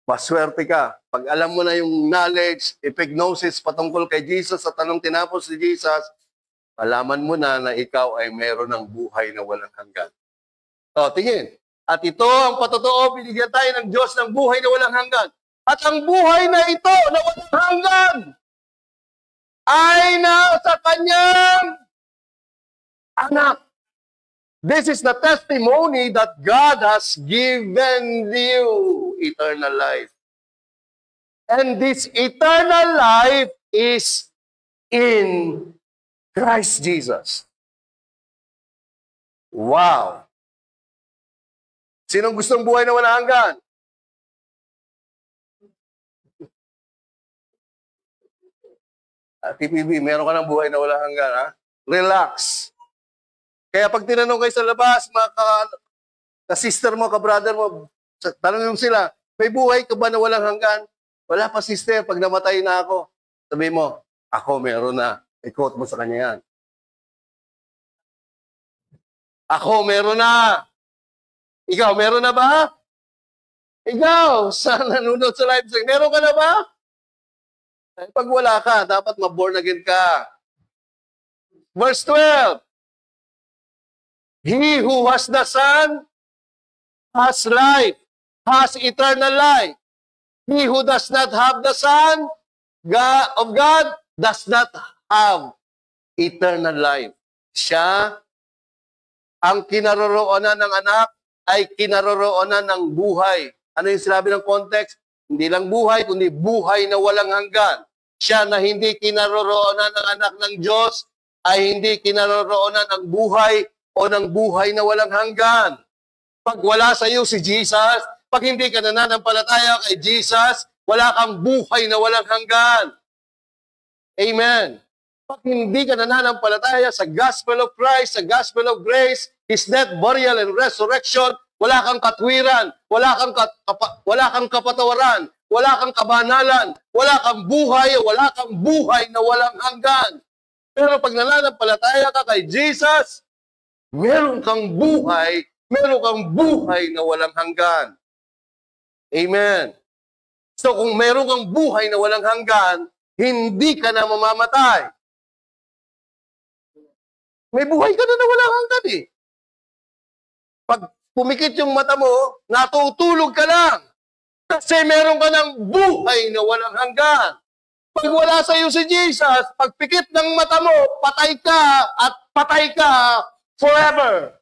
A: Maswerte ka. Pag alam mo na yung knowledge, epignosis patungkol kay Jesus at anong tinapos ni Jesus, alaman mo na ikaw ay mayroon ng buhay na walang hanggan. O, tingin. At ito ang patotoo, binigyan tayo ng Diyos ng buhay na walang hanggan. At ang buhay na ito na walang hanggan ay nasa kanyang anak. This is the testimony that God has given you eternal life. And this eternal life is in Christ Jesus. Wow! Sinong gustong buhay na walang hanggan? TPB, meron ka ng buhay na walang hanggan, ha? Relax. Kaya pag tinanong kayo sa labas, mga ka-sister mo, ka-brother mo, tanongin mo sila, may buhay ka ba na walang hanggan? Wala pa, sister, pag namatay na ako. Sabi mo, ako meron na. I-quote mo sa kanya yan. Ako meron na. Ikaw, meron na ba? Ikaw, sa nanonood sa live stream, meron ka na ba? Pag wala ka, dapat ma-born again ka. Verse 12. He who has the Son has life, has eternal life. He who does not have the Son of God does not have eternal life. Siya, ang kinaroroonan ng anak ay kinaroroonan ng buhay. Ano yung sinabi ng context? Hindi lang buhay, kundi buhay na walang hanggan. Siya na hindi kinaroroonan ng anak ng Diyos ay hindi kinaroroonan ng buhay o ng buhay na walang hanggan. Pag wala sa iyo si Jesus, pag hindi ka nananampalataya kay Jesus, wala kang buhay na walang hanggan. Amen. Pag hindi ka nananampalataya sa gospel of Christ, sa gospel of grace, His death, burial, and resurrection, wala kang katwiran, wala kang kapatawaran, wala kang kabanalan, wala kang buhay na walang hanggan. Pero pag nananampalataya ka kay Jesus, meron kang buhay na walang hanggan. Amen. So kung meron kang buhay na walang hanggan, hindi ka na mamamatay. May buhay ka na walang hanggan eh. Pag pumikit yung mata mo, natutulog ka lang. Kasi meron ka ng buhay na walang hanggan. Pag wala sa iyo si Jesus, pag pikit ng mata mo, patay ka at patay ka forever.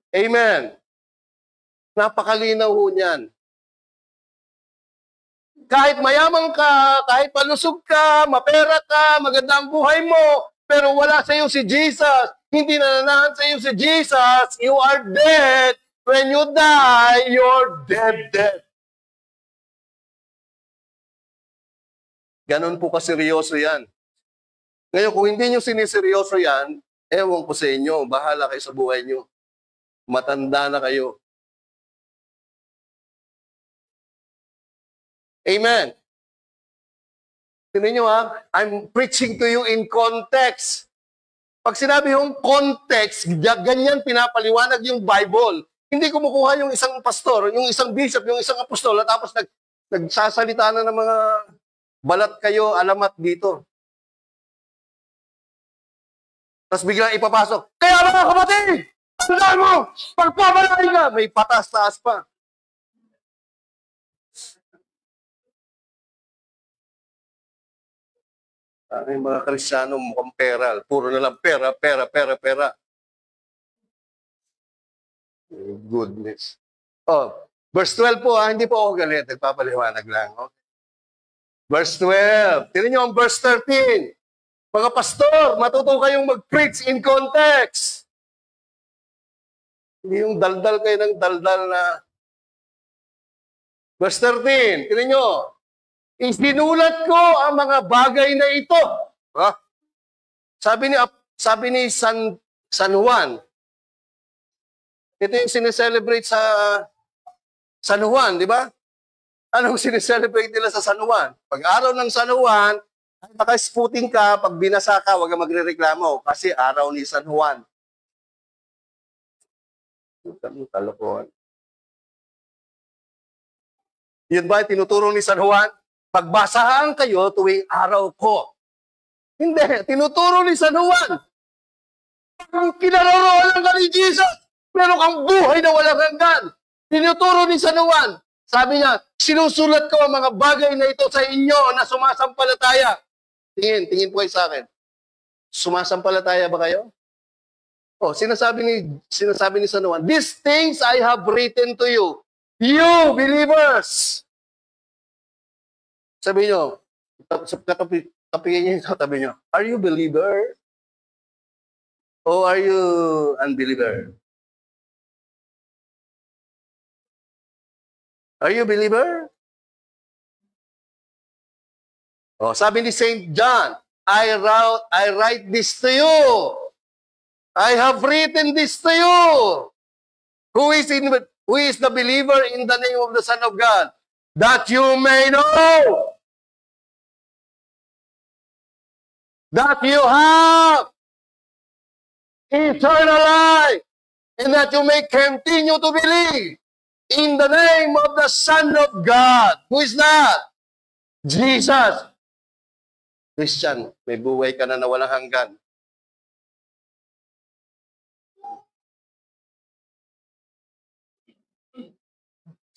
A: Amen. Napakalinaw ho niyan. Kahit mayaman ka, kahit palusog ka, mapera ka, maganda ang buhay mo, pero wala sa iyo si Jesus, hindi nananahan sa iyo si Jesus, you are dead. When you die, you're dead. Ganon po kaseryoso yan. Ngayon, kung hindi nyo siniseryoso yan, ewan ko sa inyo, bahala kayo sa buhay nyo. Matanda na kayo. Amen. Tingnan nyo ha, I'm preaching to you in context. Pag sinabi yung context, ganyan pinapaliwanag yung Bible. Hindi kumukuha yung isang pastor, yung isang bishop, yung isang apostol, tapos nagsasalita na ng mga balat kayo, alamat dito. Tapos biglang ipapasok, kaya mga kapatid, tandaan mo, pagpabalay ka, may patas-taas pa. Yung mga Kristiyano mukhang pera, puro na lang pera. Goodness. Oh, verse 12 po, hindi po ako galit, nagpapaliwanag lang. Okay? Verse 12. Tingnan nyo ang verse 13. Mga pastor, matuto kayong mag-preach in context. Hindi yung daldal kayo ng daldal na. Verse 13. Tingnan nyo. Isinulat ko ang mga bagay na ito. Ha? Sabi ni San Juan. Ito yung sineselebrate sa San Juan, di ba? Anong sineselebrate nila sa San Juan? Pag araw ng San Juan, naka-spooting ka, pag binasa ka, huwag kang magre-reklamo kasi araw ni San Juan. Talokohan. Yun ba tinuturo ni San Juan? Pagbasahan kayo tuwing araw ko. Hindi, tinuturo ni San Juan. Kung kinaroroonan ka ni Jesus, meron kang buhay na walang hanggan. Tinuturo ni San Juan. Sabi niya, sinusulat ko ang mga bagay na ito sa inyo na sumasampalataya. Tingin po kayo sa akin. Sumasampalataya ba kayo? Oh, sinasabi ni San Juan, these things I have written to you, you believers. Sabi niyo, kapigin niyo ito, sabi niyo, are you believer? Or are you unbeliever? Are you believer? Oh, sabi ni Saint John, I write this to you. I have written this to you. Who is the believer in the name of the Son of God? That you may know that you have eternal life and that you may continue to believe in the name of the Son of God. Who is that? Jesus. Christian, may buhay ka na walang hanggan.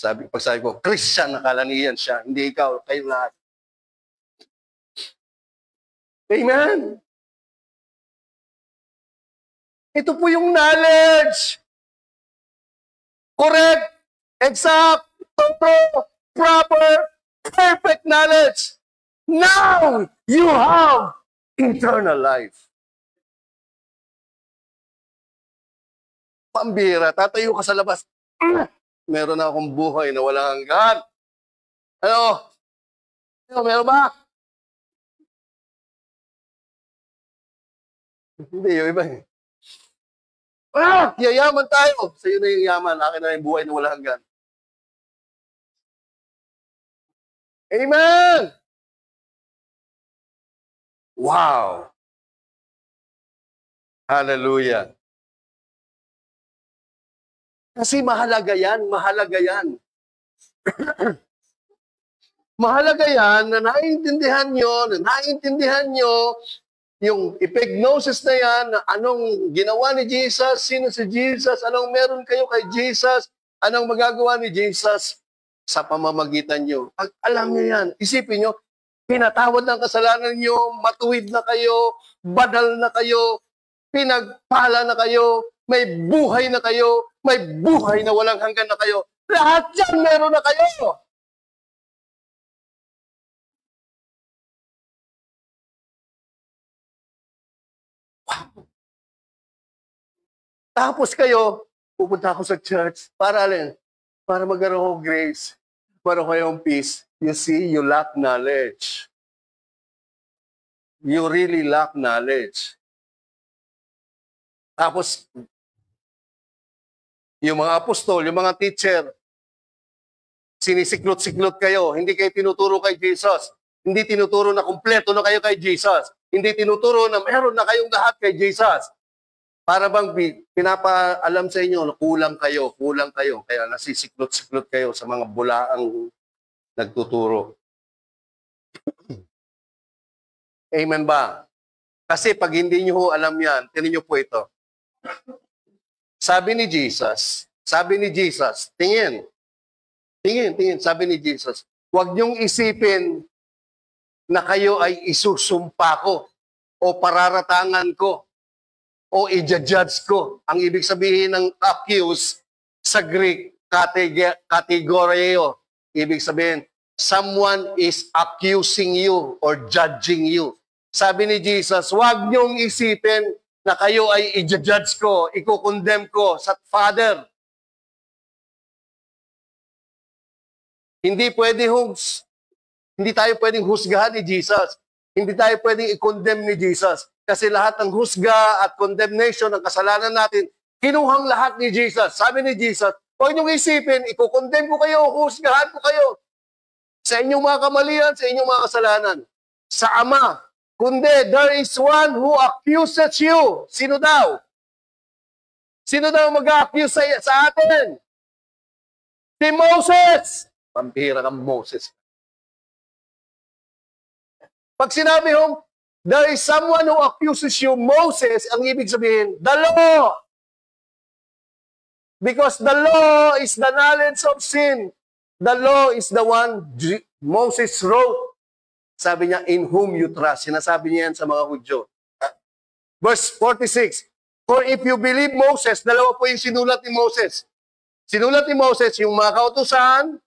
A: Pag sabi ko, Christian, nakala niyan siya. Hindi ikaw, kayo lahat. Amen. Ito po yung knowledge. Correct, exact, total, proper, perfect knowledge. Now, you have eternal life. Pambira, tatayo ka sa labas. Meron na akong buhay na walang hanggan. Ano? Meron ba? Hindi, yung iba eh. Yayaman tayo. Sa'yo na yung yaman. Akin na yung buhay na walang hanggan. Amen! Wow! Hallelujah! Kasi mahalaga yan, mahalaga yan. Mahalaga yan na naiintindihan nyo yung epignosis na yan, na anong ginawa ni Jesus, sino si Jesus, anong meron kayo kay Jesus, anong magagawa ni Jesus sa pamamagitan nyo. Pag alam nyo yan, isipin nyo, pinatawad ng kasalanan nyo, matuwid na kayo, badal na kayo, pinagpala na kayo, may buhay na kayo, may buhay na walang hanggan na kayo. Lahat yan meron na kayo. Wow. Tapos kayo, pupunta ako sa church, para alin? Para magkaroon ko grace, para kayong peace. You see, you lack knowledge. You really lack knowledge. Tapos, yung mga apostol, yung mga teacher, sinisiklot-siklot kayo. Hindi kayo tinuturo kay Jesus. Hindi tinuturo na kumpleto na kayo kay Jesus. Hindi tinuturo na meron na kayong lahat kay Jesus. Para bang pinapaalam sa inyo na kulang kayo. Kaya nasisiklot-siklot kayo sa mga bulaang nagtuturo. Amen ba? Kasi pag hindi nyo alam yan, tinan nyo po ito. Sabi ni Jesus, tingin, sabi ni Jesus, huwag niyong isipin na kayo ay isusumpa ko o pararatangan ko o i-judge ko. Ang ibig sabihin ng accuse sa Greek, kategoreo. Ibig sabihin, someone is accusing you or judging you. Sabi ni Jesus, huwag niyong isipin na kayo ay i-judge ko, i-condemn ko sa Father. Hindi tayo pwedeng husgahan ni Jesus. Hindi tayo pwedeng i-condemn ni Jesus. Kasi lahat ng husga at condemnation ng kasalanan natin, kinuhang lahat ni Jesus. Sabi ni Jesus, huwag niyong isipin, i-condemn ko kayo, husgahan ko kayo. Sa inyong mga kamalian, sa inyong mga kasalanan. Sa Ama. Kundi, there is one who accuses you. Sino daw? Sino daw mag-accuse sa atin? Si Moses. Pampira kang Moses. Pag sinabi hong, there is someone who accuses you, Moses, ang ibig sabihin, the law. Because the law is the knowledge of sin. The law is the one Moses wrote. Sabi niya, in whom you trust. Sinasabi niya yan sa mga Hudyo. Verse 46, for if you believe Moses, dalawa po yung sinulat ni Moses. Sinulat ni Moses yung mga kautusan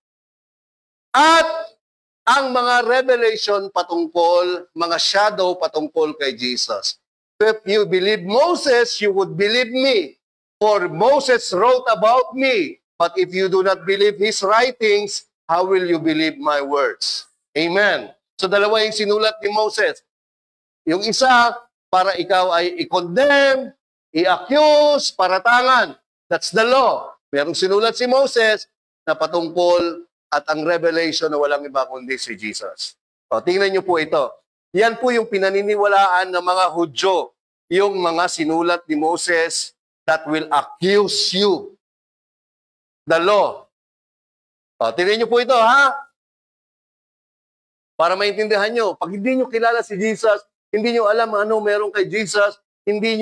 A: at ang mga revelation patungkol, mga shadow patungkol kay Jesus. If you believe Moses, you would believe me. For Moses wrote about me. But if you do not believe his writings, how will you believe my words? Amen. So dalawa yung sinulat ni Moses. Yung isa, para ikaw ay i-condemn, i-accuse, paratangan. That's the law. Merong sinulat si Moses na patungkol at ang revelation na walang iba kundi si Jesus. O, tingnan niyo po ito. Yan po yung pinaniniwalaan ng mga Hudyo, yung mga sinulat ni Moses that will accuse you. The law. O, tingnan niyo po ito, ha? Para maintindihan nyo, pag hindi nyo kilala si Jesus, hindi nyo alam ano meron kay Jesus, hindi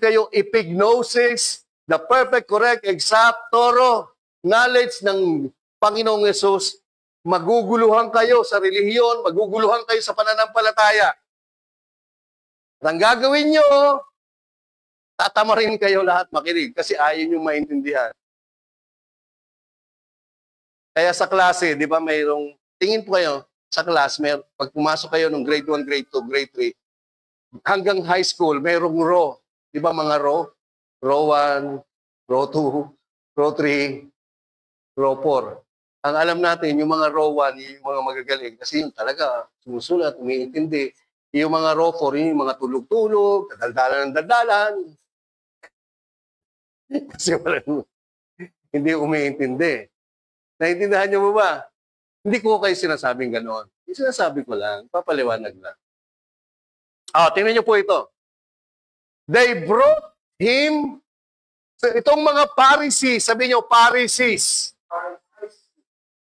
A: kayo epignosis, the perfect, correct, exact, thorough knowledge ng Panginoong Yesus, maguguluhan kayo sa relihiyon, maguguluhan kayo sa pananampalataya. At ang gagawin nyo, tatamarin kayo lahat makinig kasi ayaw nyo maintindihan. Kaya sa klase, di ba mayroong, tingin po kayo, sa class, pag pumasok kayo ng grade 1, grade 2, grade 3, hanggang high school, mayroong row. Di ba mga row? Row 1, row 2, row 3, row 4. Ang alam natin, yung mga row 1, yung mga magagaling. Kasi yung talaga, sumusulat, umiintindi. Yung mga row 4, yung mga tulog-tulog, dadaldalan ng dadalan. Kasi hindi umiintindi. Naintindihan niyo mo ba? Hindi ko kayo sinasabing gano'n. Yung sinasabi ko lang, papaliwanag lang. Tingnan niyo po ito. They brought him, so itong mga Pharisees, sabi niyo Pharisees.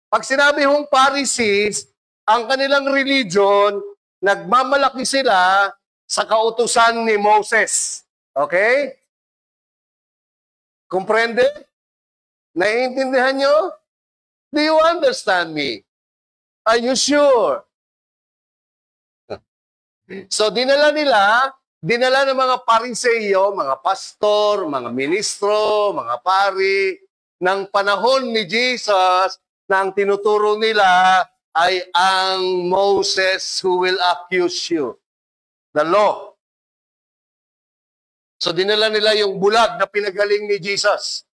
A: Pag sinabi hong Pharisees, ang kanilang religion, nagmamalaki sila sa kautusan ni Moses. Okay? Comprende? Naiintindihan niyo? Do you understand me? Are you sure? So dinala ng mga Pariseo, mga pastor, mga ministro, mga pari, ng panahon ni Jesus na ang tinuturo nila ay ang Moses who will accuse you. The law. So dinala nila yung bulag na pinagaling ni Jesus.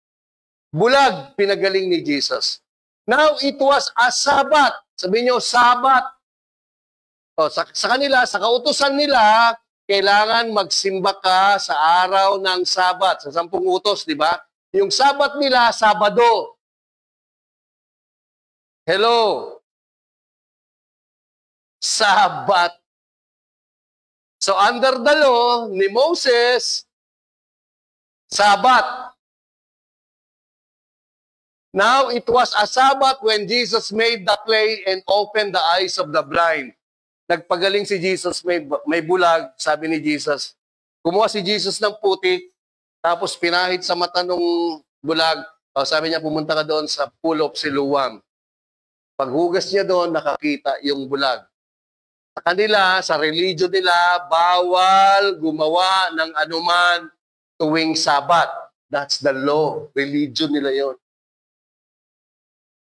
A: Bulag pinagaling ni Jesus. Now it was a Sabbath. Sabihin nyo, Sabbath. Sa kanila, sa kautusan nila, kailangan magsimba ka sa araw ng Sabbath. Sa 10 utos, di ba? Yung Sabbath nila, Sabado. Hello. Sabbath. So under the law ni Moses, Sabbath. Now, it was a Sabbath when Jesus made the clay and opened the eyes of the blind. Nagpagaling si Jesus, may bulag, sabi ni Jesus. Kumuha si Jesus ng putik, tapos pinahid sa mata ng bulag. Sabi niya, pumunta ka doon sa pool of Siloam. Paghugas niya doon, nakakita yung bulag. Sa kanila, sa religion nila, bawal gumawa ng anuman tuwing Sabat. That's the law. Religion nila yon.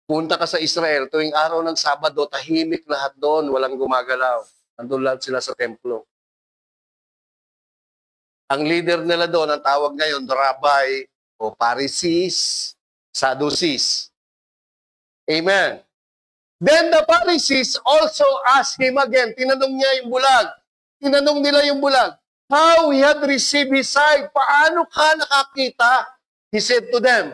A: Punta ka sa Israel, tuwing araw ng Sabado, tahimik lahat doon, walang gumagalaw. Nandun lahat sila sa templo. Ang leader nila doon, ang tawag ngayon, Rabbi o Pharisees, Sadducees. Amen. Then the Pharisees also asked him again, tinanong niya yung bulag. Tinanong nila yung bulag, how he had received his sight, paano ka nakakita? He said to them,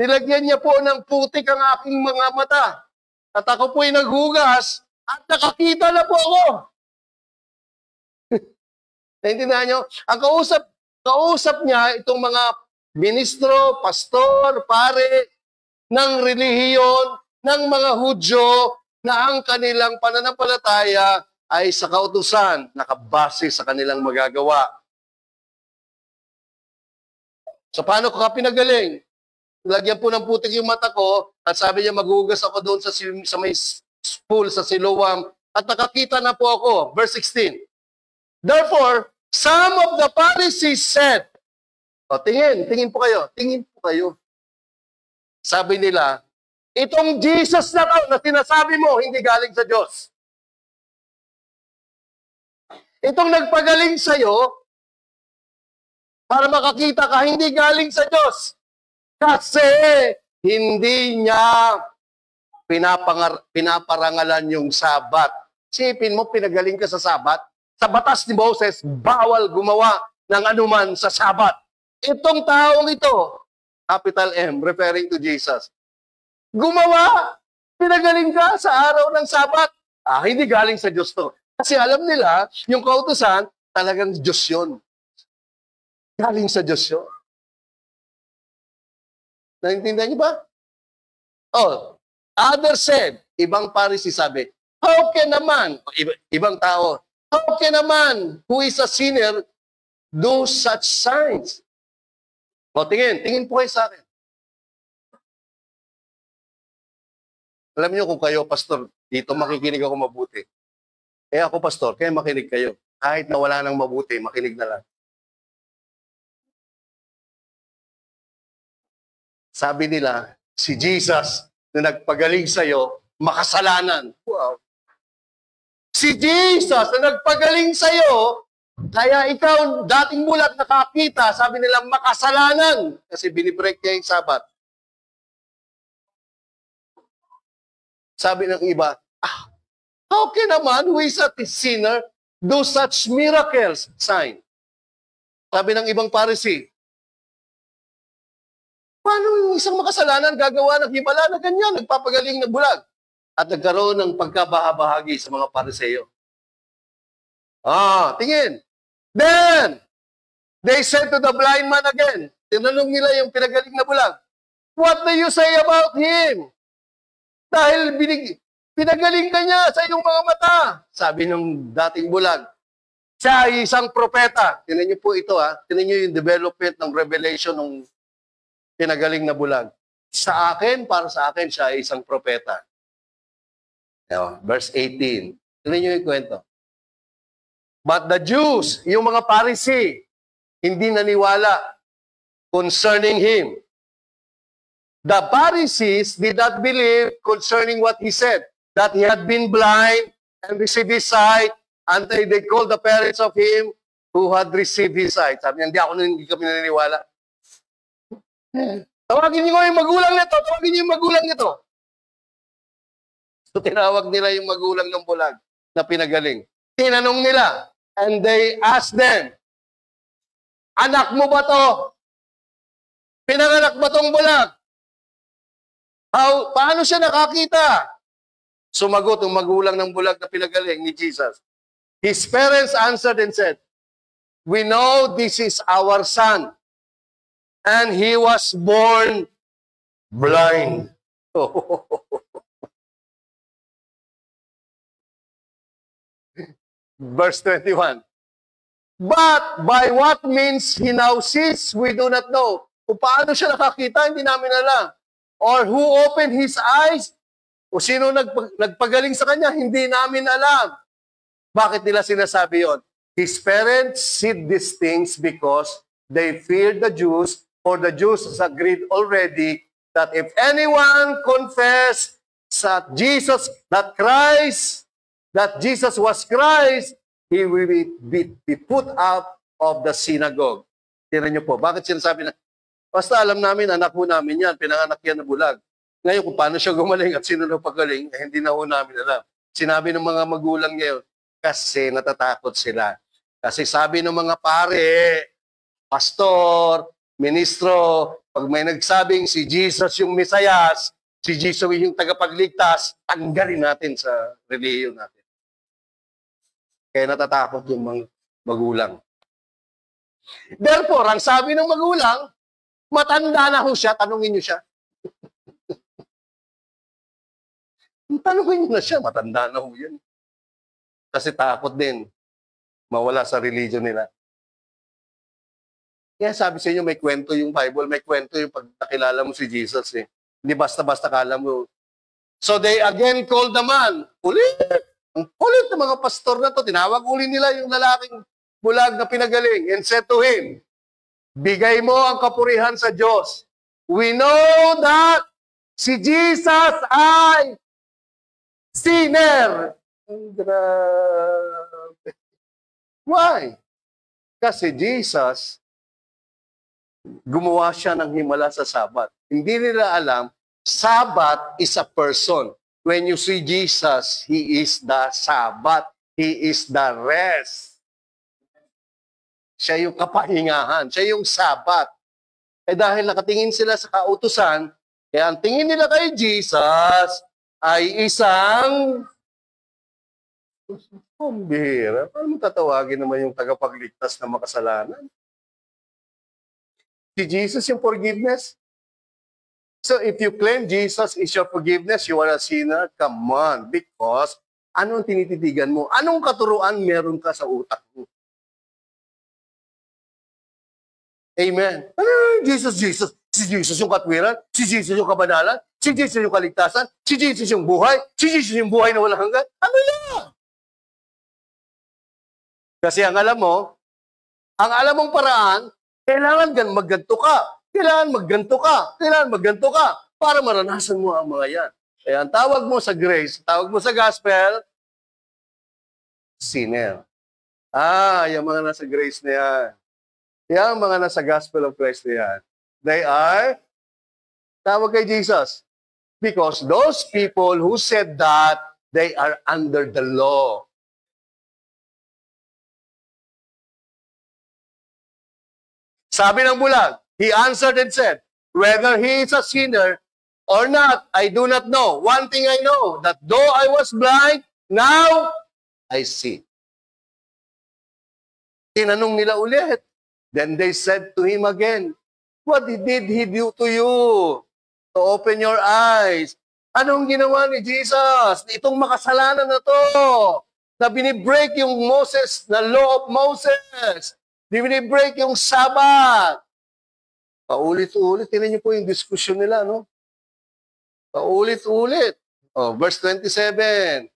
A: nilagyan niya po ng putik ang aking mga mata. At ako po'y naghugas at nakakita na po ako. Naintindihan niyo? Ang kausap niya itong mga ministro, pastor, pare ng relihiyon, ng mga Hudyo na ang kanilang pananampalataya ay sa kautusan, nakabase sa kanilang magagawa. So paano ko ka pinagaling? Lagyan po ng putik yung mata ko at sabi niya maghugas ako doon sa may pool sa Siloam at nakakita na po ako. Verse 16. Therefore, some of the Pharisees said, tingin po kayo. Sabi nila, itong Jesus na to na sinasabi mo, hindi galing sa Diyos. Itong nagpagaling sa'yo, para makakita ka, hindi galing sa Diyos. Kasi hindi niya pinaparangalan yung Sabat. Sipin mo, pinagaling ka sa Sabat. Sa batas ni Moses, bawal gumawa ng anuman sa Sabat. Itong taong ito, capital M, referring to Jesus, gumawa, pinagaling ka sa araw ng Sabat. Hindi galing sa Diyos to. Kasi alam nila, yung kautusan, talagang Diyos yun. Galing sa Diyos yun. Naintindihan niyo ba? Others said, ibang Pharisee sabi, how can a man, ibang tao, how can a man who is a sinner do such signs? Tingin po kayo sa akin. Alam niyo kung kayo, pastor, dito makikinig ako mabuti. Ako, pastor, kaya makinig kayo. Kahit na wala nang mabuti, makinig na lang. Sabi nila, si Jesus na nagpagaling sa'yo, makasalanan. Wow. Si Jesus na nagpagaling sa'yo, kaya ikaw, dating mulat nakakita, sabi nila, makasalanan. Kasi binibreak niya yung Sabat. Sabi ng iba, how can a man who is a sinner do such miracles? Sign. Sabi ng ibang Pharisee, paano yung isang makasalanan gagawa ng himala na ganyan, nagpapagaling na bulag? At nagkaroon ng pagkabahabahagi sa mga Pariseo. Tingin. Then, they said to the blind man again, tinanong nila yung pinagaling na bulag, what do you say about him? Dahil pinagaling ka niya sa iyong mga mata. Sabi ng dating bulag, siya ay isang propeta. Tinan niyo po ito Tinan niyo yung development ng revelation ng pinagaling na bulag. Para sa akin, siya ay isang propeta. Verse 18. Tinan niyo yung kwento. But the Jews, yung mga Pharisee, hindi naniwala concerning him. The Pharisees did not believe concerning what he said, that he had been blind and received his sight until they called the parents of him who had received his sight. Sabi niya, hindi kami naniniwala. Tawagin niyo yung magulang nito. So tinawag nila yung magulang ng bulag na pinagaling. Tinanong nila, and they asked them, anak mo ba to? Pinanganak ba tong bulag? Paano siya nakakita? Sumagot ang magulang ng bulag na pinagaling ni Jesus. His parents answered and said, we know this is our son, and he was born blind. Verse 21. But by what means he now sees, we do not know. Kung paano siya nakakita, hindi namin alam. Or who opened his eyes? O sino nagpagaling sa kanya? Hindi namin alam. Bakit nila sinasabi yon? His parents said these things because they feared the Jews, for the Jews agreed already that if anyone confessed that Jesus was Christ, he will be put out of the synagogue. Tira niyo po, bakit sinasabi na, basta alam namin, anak po namin yan, pinanganak yan na bulag. Ngayon, kung paano siya gumaling at sino na pagaling, hindi na po namin alam. Sinabi ng mga magulang niya yun, kasi natatakot sila. Kasi sabi ng mga pare, pastor, ministro, pag may nagsabing si Jesus yung Mesayas, si Jesus yung tagapagligtas, tanggalin natin sa relihiyon natin. Kaya natatakot yung mga magulang. Therefore, ang sabi ng magulang, matanda na ho siya, tanungin niyo siya. Tanungin niyo na siya, matanda na ho yan. Kasi takot din mawala sa religion nila. Kaya sabi sa inyo, may kwento yung Bible, may kwento yung pag nakilala mo si Jesus eh. Hindi basta-basta kala mo. So they again called the man. Ulit! Ang kulit ng mga pastor na to, tinawag uli nila yung lalaking bulag na pinagaling and said to him, bigay mo ang kapurihan sa Diyos. We know that si Jesus ay sinner. Grabe. Why? Kasi Jesus, gumawa siya ng himala sa Sabat. Hindi nila alam, Sabat is a person. When you see Jesus, He is the Sabat. He is the rest. Siya yung kapahingahan. Siya yung Sabat. Eh dahil nakatingin sila sa kautusan, kaya ang tingin nila kay Jesus ay isang pambihira. Paano mo tatawagin naman yung tagapagligtas na makasalanan? Si Jesus yung forgiveness. So if you claim Jesus is your forgiveness, you are a sinner, come on. Because anong tinititigan mo? Anong katuruan meron ka sa utak mo? Amen. Jesus, Jesus. Si Jesus yung katwiran, si Jesus yung kabanalan, si Jesus yung kaligtasan, si Jesus yung buhay, si Jesus yung buhay na walang hanggan. Ano yan? Kasi ang alam mong paraan, kailangan magganto ka. Kailangan magganto ka para maranasan mo ang mga yan. Kaya ang tawag mo sa grace, tawag mo sa gospel, sinner. Yung mga nasa grace na yan. Yung mga nasa gospel of Christ na yan. They are, tawag kay Jesus. Because those people who said that, they are under the law. Sabi ng bulag, he answered and said, whether he is a sinner or not, I do not know. One thing I know, that though I was blind, now I see. Tinanong nila ulit. Then they said to him again, what did he do to you? To open your eyes. Anong ginawa ni Jesus? Itong makasalanan na to, na binibreak yung Moses, na law of Moses. Binibreak yung Sabbath. Paulit-ulit. Tingnan niyo po yung diskusyon nila, no? Paulit-ulit. Verse 27.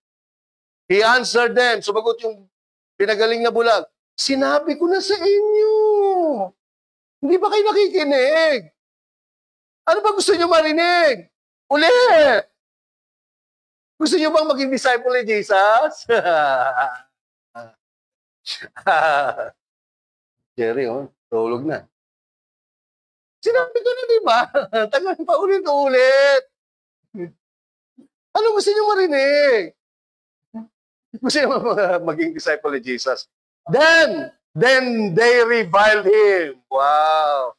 A: He answered them. Sumagot yung pinagaling na bulag. Sinabi ko na sa inyo. Hindi ba kayo nakikinig? Ano ba gusto niyo marinig? Ulit! Gusto niyo bang maging disciple ni Jesus? Jerry, tulog na. Sinabi ko na, di ba? Tagal pa ulit-ulit. Ano gusto niyo marinig? Gusto niyo maging disciple ni Jesus? Then they reviled him. Wow.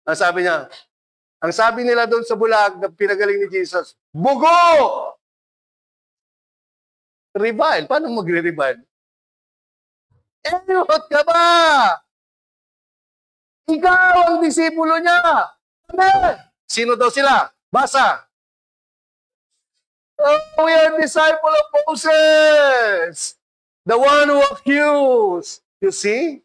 A: Ang sabi nila doon sa bulag na pinagaling ni Jesus, bugo! Revile. Paano magre-revile? Enyot ka ba? Ikaw ang disipulo niya. Amen. Sino daw sila? Basa. We are disciple of Moses. The one who accused. You see?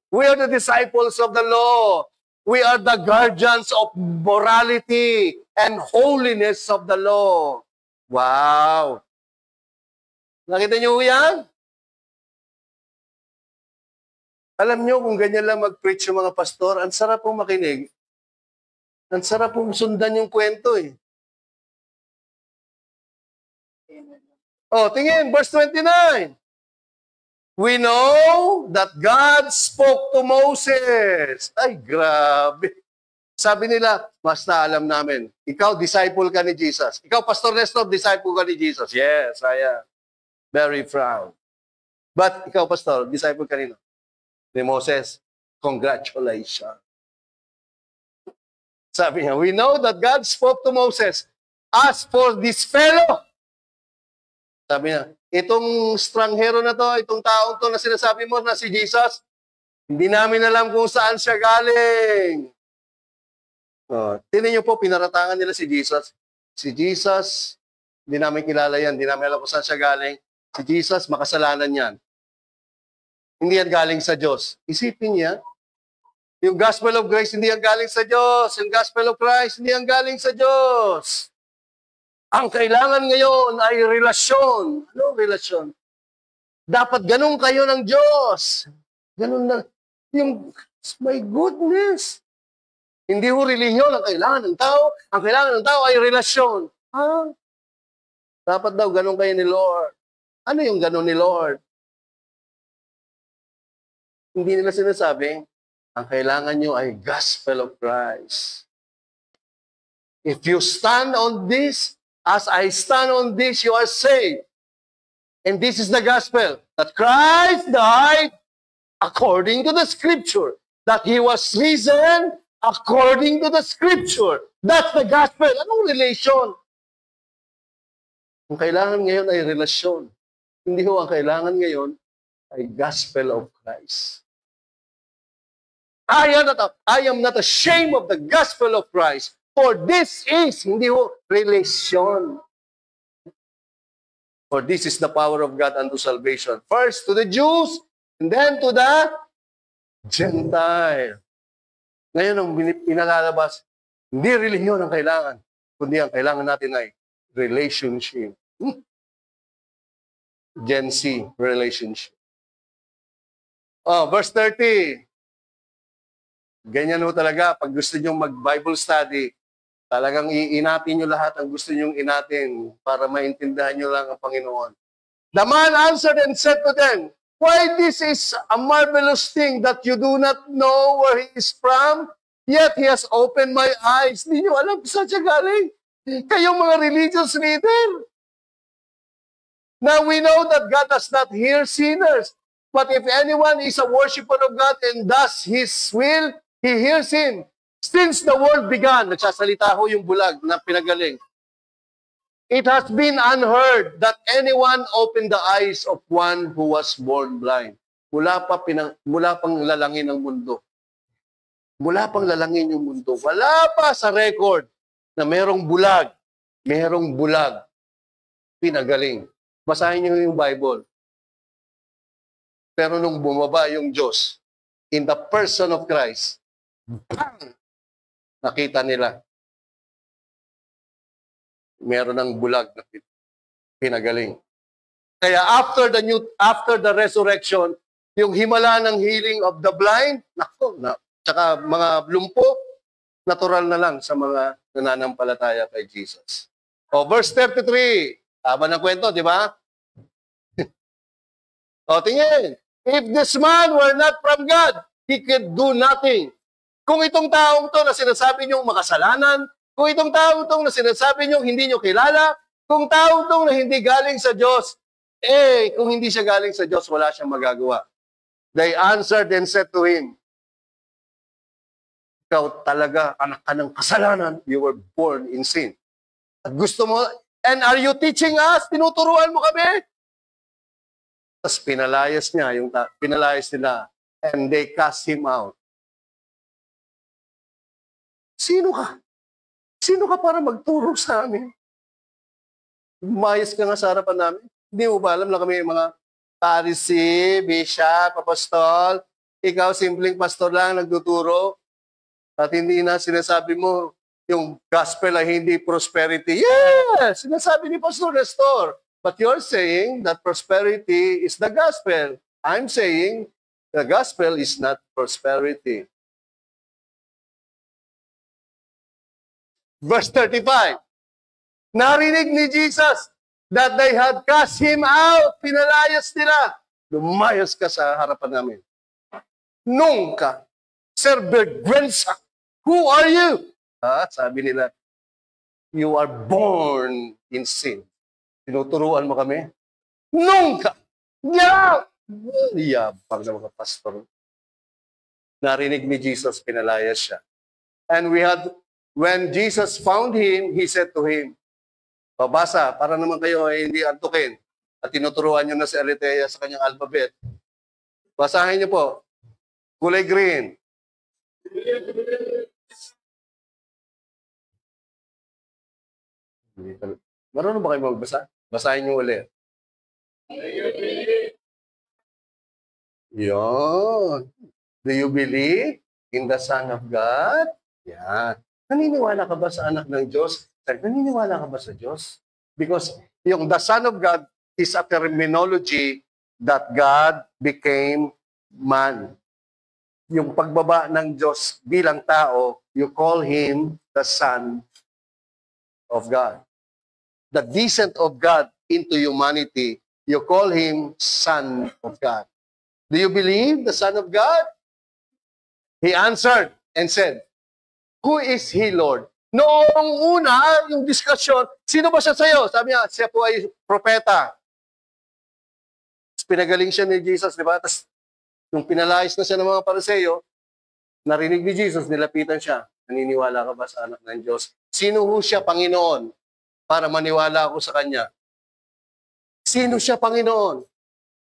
A: We are the disciples of the law. We are the guardians of morality and holiness of the law. Wow! Nakita niyo yan? Alam niyo kung ganyan lang mag-preach yung mga pastor, ang sarap pong makinig. Ang sarap pong sundan yung kwento eh. Tingin, verse 29. We know that God spoke to Moses. Ay, grabe. Sabi nila, mas na alam namin. Ikaw, disciple ka ni Jesus. Ikaw, Pastor Nestor, disciple ka ni Jesus. Yes, I am. Very proud. But ikaw, Pastor, disciple ka ni Moses. Congratulations. Sabi niya, we know that God spoke to Moses. As for this fellow, sabi niya, itong stranghero na to, itong taong to na sinasabi mo na si Jesus, hindi namin alam kung saan siya galing. Tingnan niyo po, pinaratangan nila si Jesus. Si Jesus, hindi namin kilala yan, hindi namin alam kung saan siya galing. Si Jesus, makasalanan yan. Hindi yan galing sa Diyos. Isipin niya, yung gospel of grace, hindi yan galing sa Diyos. Yung gospel of Christ, hindi yan galing sa Diyos. Ang kailangan ngayon ay relasyon. Ano relasyon? Dapat ganun kayo ng Diyos. Ganun na. Yung, my goodness. Hindi ho relihiyon ang kailangan ng tao. Ang kailangan ng tao ay relasyon. Dapat daw ganun kayo ni Lord. Ano yung ganun ni Lord? Hindi nila sinasabing, ang kailangan nyo ay gospel of Christ. If you stand on this, as I stand on this, you are saved. And this is the gospel, that Christ died according to the Scripture, that He was risen according to the Scripture. That's the gospel. Anong relation? Ang kailangan ngayon ay relasyon. Hindi ho ang kailangan ngayon ay gospel of Christ. I am not ashamed of the gospel of Christ, for this is, hindi ho, relation. For this is the power of God unto salvation. First to the Jews, and then to the Gentile. Ngayon ang pinalalabas, hindi relihiyon ang kailangan, kundi ang kailangan natin ay relationship. Gen Z relationship. Verse 30. Ganyan ho talaga, pag gusto nyo mag-Bible study, talagang iinatin nyo lahat ang gusto nyong inatin para maintindihan nyo lang ang Panginoon. The man answered and said to them, why this is a marvelous thing that you do not know where he is from, yet he has opened my eyes. Hindi nyo alam saan siya galing. Kayong mga religious leader. Now we know that God does not hear sinners. But if anyone is a worshiper of God and does His will, He hears him. Since the world began, nagsasalita ho yung bulag na pinagaling. It has been unheard that anyone opened the eyes of one who was born blind. Mula pang lalangin ng mundo. Mula pang lalangin yung mundo. Wala pa sa record na merong bulag. Pinagaling. Basahin niyo yung Bible. Pero nung bumaba yung Diyos, in the person of Christ, bang! Nakita nila. Meron ng bulag na pinagaling. Kaya after the resurrection, yung himala ng healing of the blind, tsaka mga lumpo, natural na lang sa mga nananampalataya kay Jesus. Verse 33. Tama ng kwento, di ba? Tingin. If this man were not from God, he could do nothing. Kung itong taong to na sinasabi niyong makasalanan, kung itong taong to na sinasabi niyong hindi niyo kilala, kung taong to na hindi galing sa Diyos, kung hindi siya galing sa Diyos, wala siyang magagawa. They answered and said to him, ikaw talaga, anak ka ng kasalanan, you were born in sin. At gusto mo, and are you teaching us? Tinuturuan mo kami? Tapos pinalayas nila, and they cast him out. Sino ka? Sino ka para magturo sa amin? Umayos ka nga sa harapan namin. Hindi mo ba alam na kami mga Pharisee, bishop, apostol, ikaw simpleng pastor lang nagtuturo, at hindi na sinasabi mo yung gospel ay hindi prosperity. Yes! Sinasabi ni Pastor Nestor. But you're saying that prosperity is the gospel. I'm saying the gospel is not prosperity. Verse 35. Narinig ni Jesus that they had cast him out. Pinalayas nila. Lumayas ka sa harapan namin. Nunca. Sir Bergwensa, who are you? Sabi nila, you are born in sin. Tinuturuan mo kami? Nunca! Yeah! Yabang na mga pastor. Narinig ni Jesus, pinalayas siya. And when Jesus found him, he said to him, babasa, para naman kayo ay hindi antukin. At tinuturuan nyo na si Aritea sa kanyang alphabet. Basahin niyo po. Kulay green. Marunong ba kayo magbasa? Basahin niyo ulit. Yun. Do you believe in the Son of God? Yan. Naniniwala ka ba sa anak ng Diyos? Naniniwala ka ba sa Diyos? Because yung the Son of God is a terminology that God became man. Yung pagbaba ng Diyos bilang tao, you call Him the Son of God. The descent of God into humanity, you call Him Son of God. Do you believe the Son of God? He answered and said, Who is He, Lord? Noong una, yung discussion, sino ba siya sa'yo? Sabi niya, siya po ay propeta. Pinagaling siya ni Jesus, di ba? Tapos, nung pinalayas na siya ng mga Pariseo, narinig ni Jesus, nilapitan siya. Naniniwala ka ba sa anak ng Diyos? Sino ho siya, Panginoon? Para maniwala ako sa Kanya. Sino siya, Panginoon?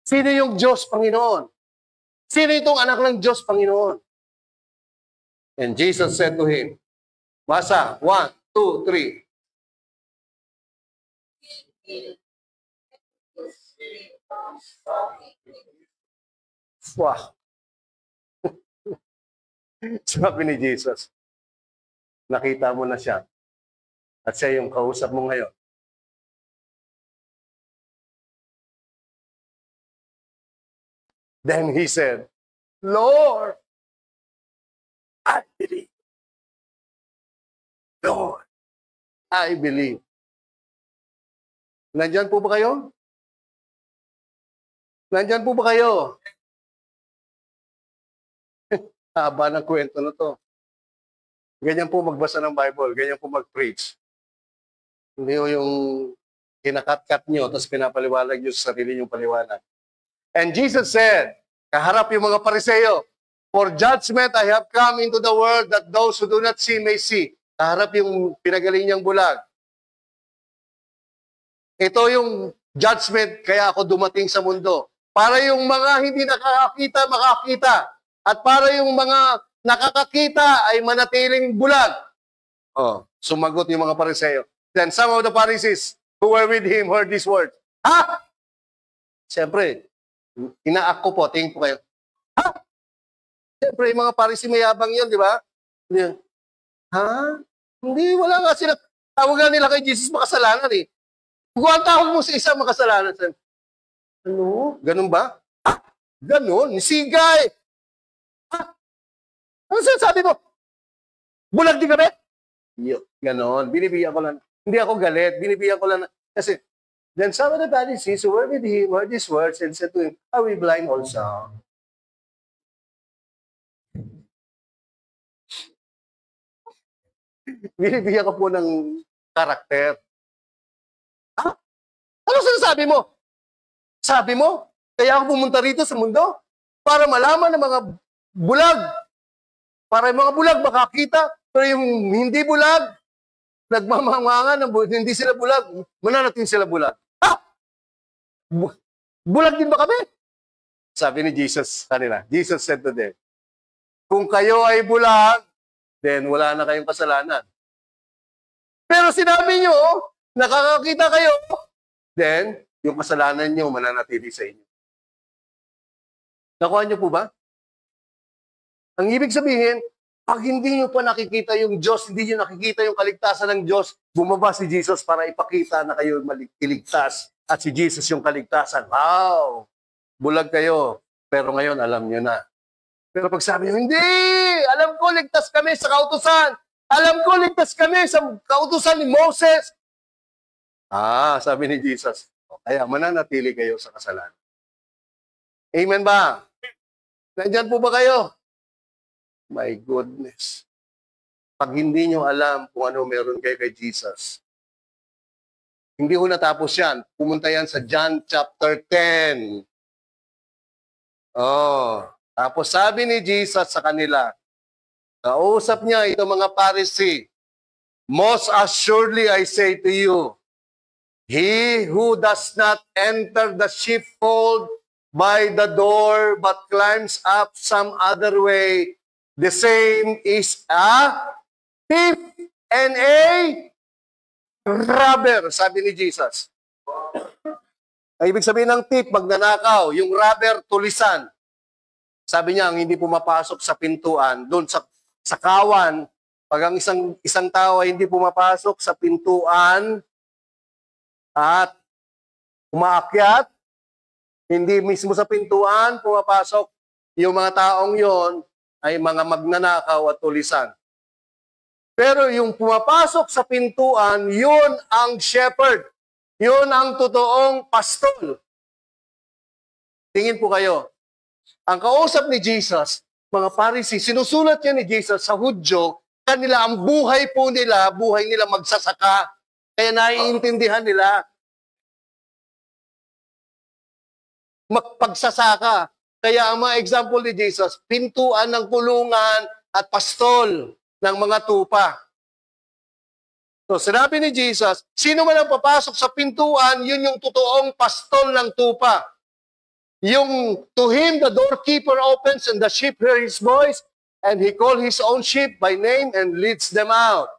A: Sino yung Diyos, Panginoon? Sino itong anak ng Diyos, Panginoon? And Jesus said to him, basa, 1, 2, 3. Wow. Sabi ni Jesus, nakita mo na siya. At siya yung kausap mo ngayon. Then he said, Lord, I believe. Lord, I believe. Nandyan po ba kayo? Nandyan po ba kayo? Haba ng kwento na to. Ganyan po magbasa ng Bible, ganyan po mag-preach. Hindi yung kinakat-kat nyo, tapos pinapaliwalag nyo sa sarili nyong paliwanag. And Jesus said, kaharap yung mga Pariseo, For judgment I have come into the world that those who do not see may see. Kaharap yung pinagaling niyang bulag. Ito yung judgment, kaya ako dumating sa mundo. Para yung mga hindi nakakakita, makakita. At para yung mga nakakakita ay manatiling bulag. Oh, sumagot yung mga Pariseo. Then some of the Pharisees who were with him heard these words. Ha? Siyempre, inaak ko po, tingin po kayo. Ha? Siyempre, yung mga Pharisee mayabang yun, di ba? Ha? Hindi, wala nga sila. Tawagan nila kay Jesus makasalanan eh. Kung ang tawag mo sa isang makasalanan, ano? Ganun ba? Ha? Ganun? Sigay! Ha? Ano sinasabi mo? Bulag di kami? Ganon. Binibigyan ko lang. Hindi ako galit. Binibigyan ko lang. Kasi, then some of the Pharisees who were with him heard these words and said to him, Are we blind also? Binibigyan ko po ng karakter. Ha? Ano sinasabi mo? Sabi mo, kaya ako pumunta rito sa mundo para malaman ng mga bulag. Para yung mga bulag makakita, pero yung hindi bulag, nagmamangangan, hindi sila bulag, mananating sila bulag. Ha? Bulag din ba kami? Sabi ni Jesus kanila. Jesus said to them, kung kayo ay bulag, then wala na kayong kasalanan. Pero sinabi nyo, nakakakita kayo, then yung kasalanan nyo mananatili sa inyo. Nakuha nyo po ba? Ang ibig sabihin, pag hindi nyo pa nakikita yung Diyos, hindi nyo nakikita yung kaligtasan ng Diyos, bumaba si Jesus para ipakita na kayo iligtas at si Jesus yung kaligtasan. Wow! Bulag kayo, pero ngayon alam nyo na. Pero pag sabi nyo, hindi! Alam ko, ligtas kami sa kautusan! Alam ko, ligtas kami sa kautusan ni Moses! Sabi ni Jesus, kaya mananatili kayo sa kasalanan. Amen ba? Nandyan po ba kayo? My goodness. Pag hindi nyo alam kung ano meron kayo kay Jesus, hindi ko natapos yan. Pumunta yan sa John chapter 10. Tapos sabi ni Jesus sa kanila, kausap niya itong mga Pharisee, Most assuredly I say to you, he who does not enter the sheepfold by the door but climbs up some other way, the same is a thief and a robber, sabi ni Jesus. Ang ibig sabihin ng thief, magnanakaw. Yung robber, tulisan. Sabi niya, ang hindi pumapasok sa pintuan, doon sa kawan, pag ang isang tao ay hindi pumapasok sa pintuan at umaakyat, hindi mismo sa pintuan pumapasok, yung mga taong yon ay mga magnanakaw at tulisan. Pero yung pumapasok sa pintuan, yun ang shepherd. Yun ang totoong pastol. Tingin po kayo. Ang kausap ni Jesus, mga Pharisee, sinusulat niya ni Jesus sa Hudyo, kanila ang buhay po nila, buhay nila magsasaka. Kaya naiintindihan nila. Magpagsasaka. Kaya ang mga example ni Jesus, pintuan ng kulungan at pastol ng mga tupa. So, sinabi ni Jesus, sino man ang papasok sa pintuan, yun yung totoong pastol ng tupa. Yung to him, the doorkeeper opens and the sheep hear his voice, and he calls his own sheep by name and leads them out.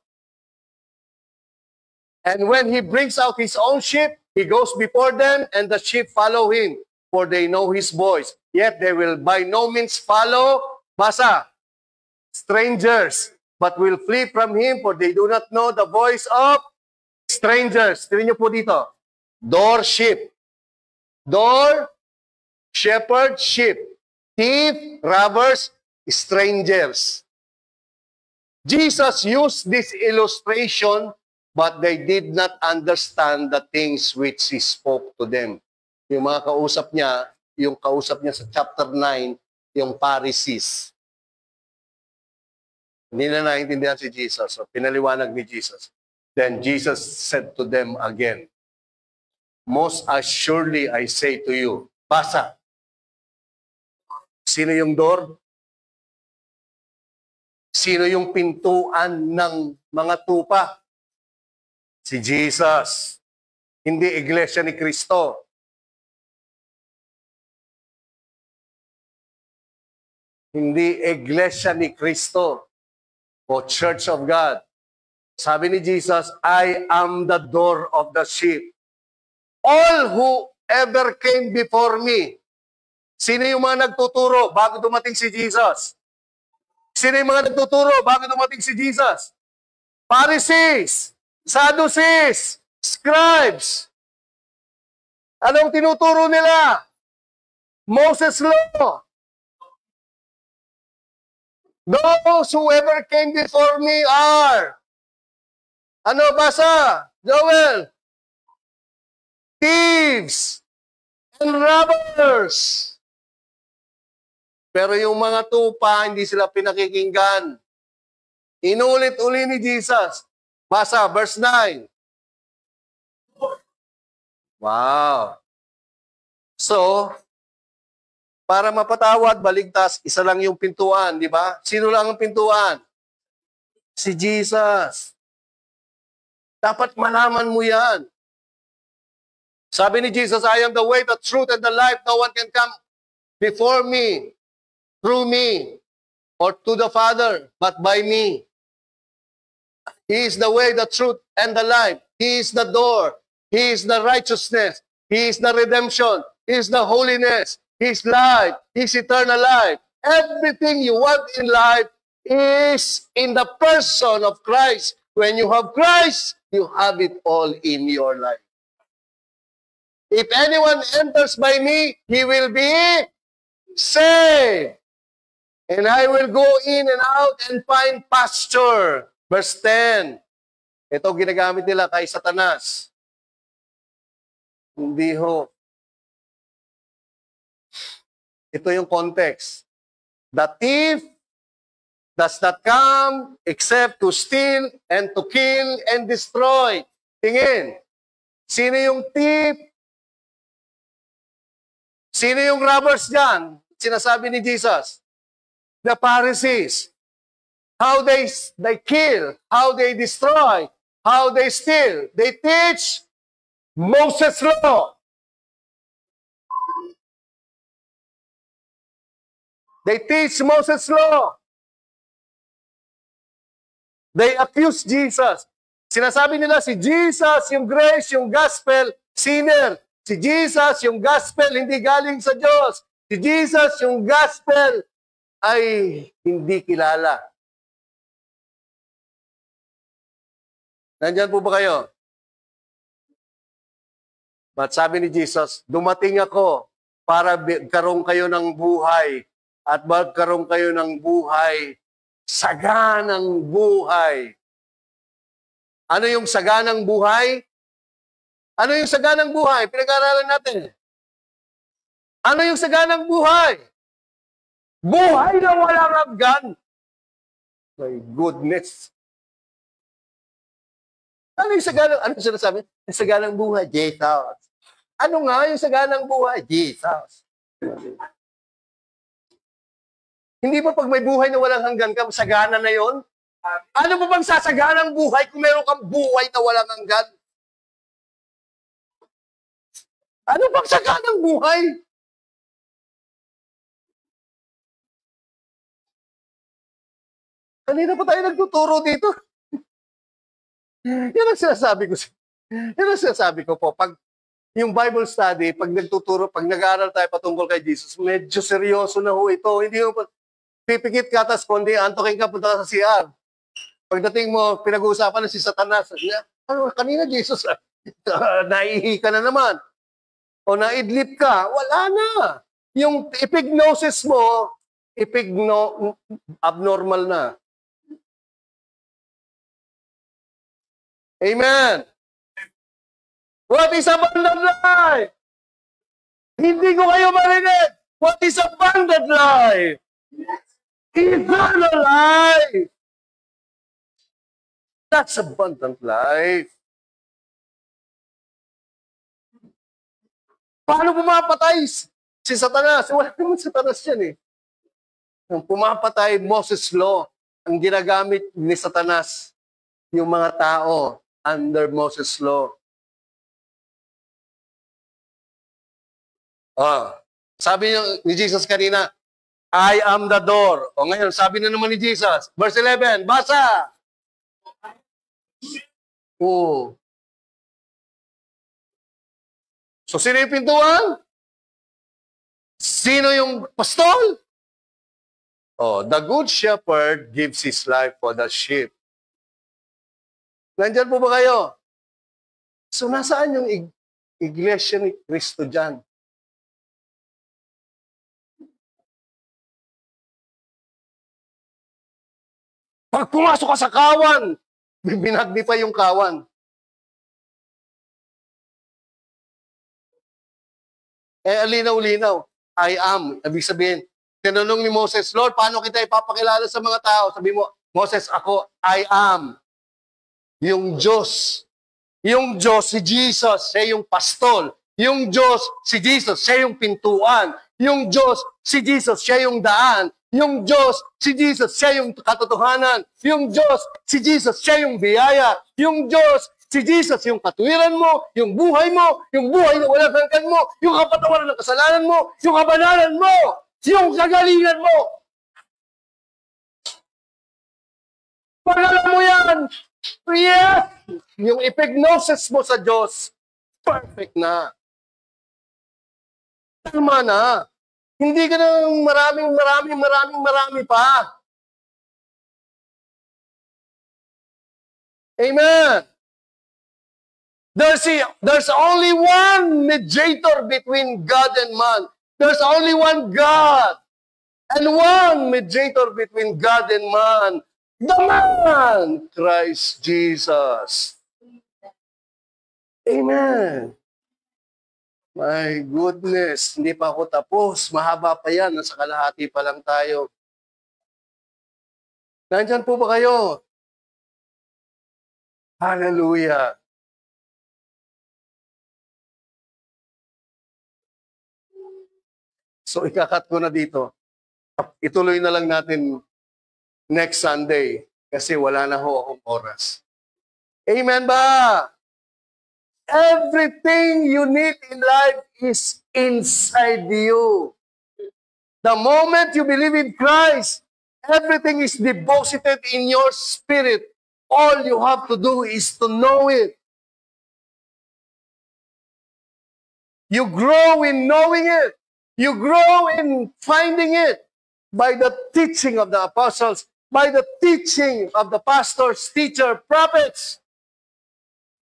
A: And when he brings out his own sheep, he goes before them, and the sheep follow him, for they know his voice. Yet they will by no means follow, basa, strangers, but will flee from him, for they do not know the voice of strangers. Tingnan niyo po dito. Door, sheep. Door, shepherd, sheep. Thief, robbers, strangers. Jesus used this illustration, but they did not understand the things which he spoke to them. Yung mga kausap niya, yung kausap niya sa chapter 9, yung Pharisees. Hindi na naintindihan si Jesus. So, pinaliwanag ni Jesus. Then Jesus said to them again, most assuredly I say to you, basa. Sino yung door? Sino yung pintuan ng mga tupa? Si Jesus. Hindi iglesia ni Kristo. Hindi iglesia ni Kristo o Church of God. Sabi ni Jesus, I am the door of the sheep. All who ever came before me. Sino yung mga nagtuturo bago dumating si Jesus? Sino yung mga nagtuturo bago dumating si Jesus? Pharisees, Sadducees, scribes. Anong tinuturo nila? Moses' law. Those who ever came before me are, ano basa? Joel? Thieves and robbers. Pero yung mga tupa, hindi sila pinakikinggan. Inulit-uli ni Jesus. Basa, verse 9. Wow. So, para mapatawad, baligtas, isa lang yung pintuan, di ba? Sino lang ang pintuan? Si Jesus. Dapat malaman mo yan. Sabi ni Jesus, I am the way, the truth, and the life. No one can come before me, through me, or to the Father, but by me. He is the way, the truth, and the life. He is the door. He is the righteousness. He is the redemption. He is the holiness. His life, His eternal life. Everything you want in life is in the person of Christ. When you have Christ, you have it all in your life. If anyone enters by me, he will be saved. And I will go in and out and find pasture. Verse 10. Ito ginagamit nila kay Satanas. Hindi ho. Ito yung context. The thief does not come except to steal and to kill and destroy. Tingin. Sino yung thief? Sino yung robbers dyan? Sinasabi ni Jesus. The Pharisees. How they kill, how they destroy, how they steal. They teach Moses' law. They teach Moses' law. They accuse Jesus. Sinasabi nila si Jesus, yung grace, yung gospel, sinner. Si Jesus, yung gospel, hindi galing sa Diyos. Si Jesus, yung gospel, ay hindi kilala. Nandyan po ba kayo? But sabi ni Jesus, dumating ako para magkaroon kayo ng buhay at magkaroon kayo ng buhay, saganang buhay. Ano yung saganang buhay? Ano yung saganang buhay? Pinag-aaralan natin. Ano yung saganang buhay? Buhay na walang hanggan. My goodness. Ano yung saganang, ano sinasabi? Yung saganang buhay, Jesus. Ano nga yung saganang buhay? Jesus. Hindi ba pag may buhay na walang hanggan ka, sagana na yon? Ano ba bang sasaganang buhay kung meron kang buhay na walang hanggan? Ano bang saganang buhay? Kanina pa tayo nagtuturo dito. Yan ang sinasabi ko. Yan ang sinasabi ko po. Pag yung Bible study, pag nagtuturo, pag nag-aaral tayo patungkol kay Jesus, medyo seryoso na ho ito. Hindi mo pipikit ka, tapos kundi antokin ka, punta ka sa CR. Pagdating mo, pinag-uusapan na si Satanas. Ano, kanina Jesus, naihi ka na naman. O naidlip ka, wala na. Yung epignosis mo, abnormal na. Amen. What is abundant life? Hindi ko kayo marinig. What is abundant life? Eternal life. That's abundant life. Paano pumapatay si Satanas? Wala naman Satanas yan eh. Ang pumapatay, Moses Law, ang ginagamit ni Satanas, yung mga tao under Moses Law. Sabi ni Jesus kanina, I am the door. O ngayon, sabi na naman ni Jesus, verse 11, basa! Oh. So, sino yung pintuan? Sino yung pastol? Oh, the good shepherd gives his life for the sheep. Nandyan po ba kayo? So, nasaan yung iglesia ni Cristo dyan? Pag pumasok ka sa kawan, binagdi pa yung kawan. Alinaw-linaw. I am. Ibig sabihin, tinanong ni Moses, Lord, paano kita ipapakilala sa mga tao? Sabi mo, Moses, ako, I am. Yung Diyos. Yung Diyos, si Jesus, siya yung pastol. Yung Diyos, si Jesus, siya yung pintuan. Yung Diyos, si Jesus, siya yung daan. Yung Diyos, si Jesus, siya yung katotohanan. Yung Diyos, si Jesus, siya yung biyaya. Yung Diyos, si Jesus, yung katuwiran mo, yung buhay na walang hanggan mo, yung kapatawaran ng kasalanan mo, yung kabanalan mo, yung kagalingan mo. Pag alam mo yan, yes, yung epignosis mo sa Diyos, perfect na. Tama na. Hindi ka na marami pa. Amen. There's only one mediator between God and man. There's only one God. And one mediator between God and man. The man, Christ Jesus. Amen. My goodness, hindi pa ako tapos. Mahaba pa yan. Nasa kalahati pa lang tayo. Nandyan po ba kayo? Hallelujah. So, ikakat ko na dito. Ituloy na lang natin next Sunday kasi wala na ho akong oras. Amen ba? Everything you need in life is inside you. The moment you believe in Christ, everything is deposited in your spirit. All you have to do is to know it. You grow in knowing it. You grow in finding it by the teaching of the apostles, by the teaching of the pastors, teacher, prophets,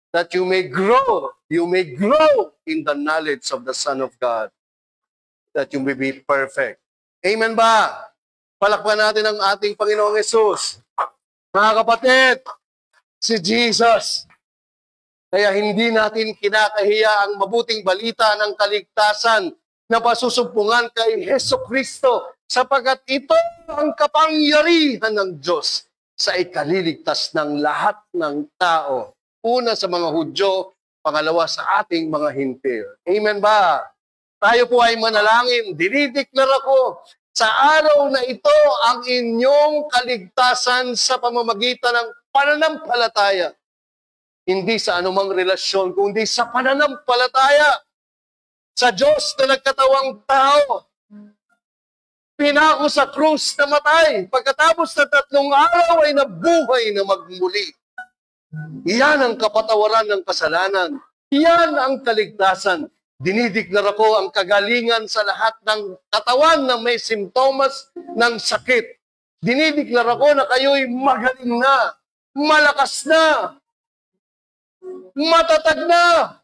A: that you may grow in the knowledge of the Son of God, that you may be perfect. Amen ba? Palakpan natin ang ating Panginoong Yesus. Mga kapatid, si Jesus. Kaya hindi natin kinakahiya ang mabuting balita ng kaligtasan na pasusumpungan kay Hesus Kristo, sapagkat ito ang kapangyarihan ng Diyos sa ikaliligtas ng lahat ng tao. Una sa mga Hudyo, pangalawa sa ating mga Hintil. Amen ba? Tayo po ay manalangin. Dinideklara ko sa araw na ito ang inyong kaligtasan sa pamamagitan ng pananampalataya. Hindi sa anumang relasyon, kundi sa pananampalataya sa Diyos na nagkatawang tao. Pinako sa krus na matay. Pagkatapos na 3 araw ay nabuhay na magmuli. Iyan ang kapatawaran ng kasalanan. Iyan ang kaligtasan. Dinideklara ko ang kagalingan sa lahat ng katawan na may simptomas ng sakit. Dinideklara ko na kayo'y magaling na, malakas na, matatag na.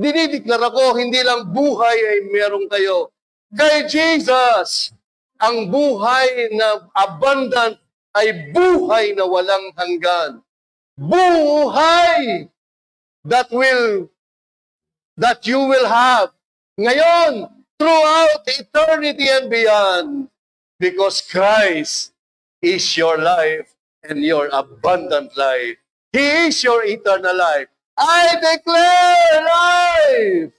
A: Dinideklara ko, hindi lang buhay ay meron kayo. Kay Jesus, ang buhay na abundant ay buhay na walang hanggan. Buhay that you will have ngayon, throughout eternity and beyond, because Christ is your life and your abundant life. He is your eternal life. I declare life,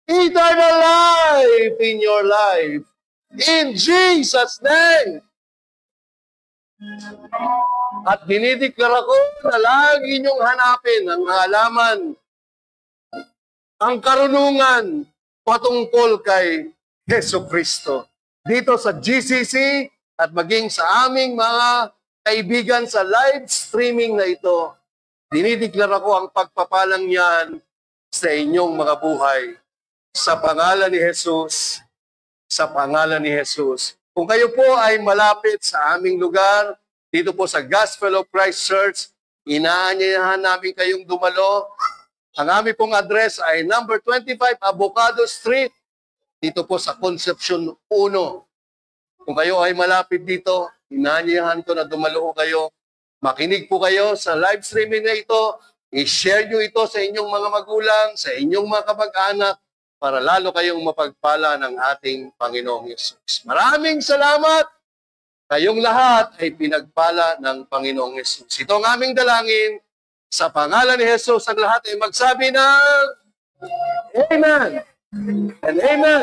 A: eternal life in your life. In Jesus' name. At dinideklara ko na lagi niyong hanapin ang halaman, ang karunungan patungkol kay Hesus Kristo. Dito sa GCC at maging sa aming mga kaibigan sa live streaming na ito, dinideklara ko ang pagpapalang yan sa inyong mga buhay. Sa pangalan ni Jesus, sa pangalan ni Jesus. Kung kayo po ay malapit sa aming lugar, dito po sa Gospel of Christ Church, inaanyayahan namin kayong dumalo. Ang aming pong address ay number 25 Avocado Street, dito po sa Concepcion 1. Kung kayo ay malapit dito, inaanyayahan ko na dumalo kayo. Makinig po kayo sa live streaming na ito. I-share nyo ito sa inyong mga magulang, sa inyong mga kapag-anak, para lalo kayong mapagpala ng ating Panginoong Yesus. Maraming salamat! Kayong lahat ay pinagpala ng Panginoong Yesus. Ito ang aming dalangin. Sa pangalan ni Jesus, ang lahat ay magsabi ng Amen and Amen.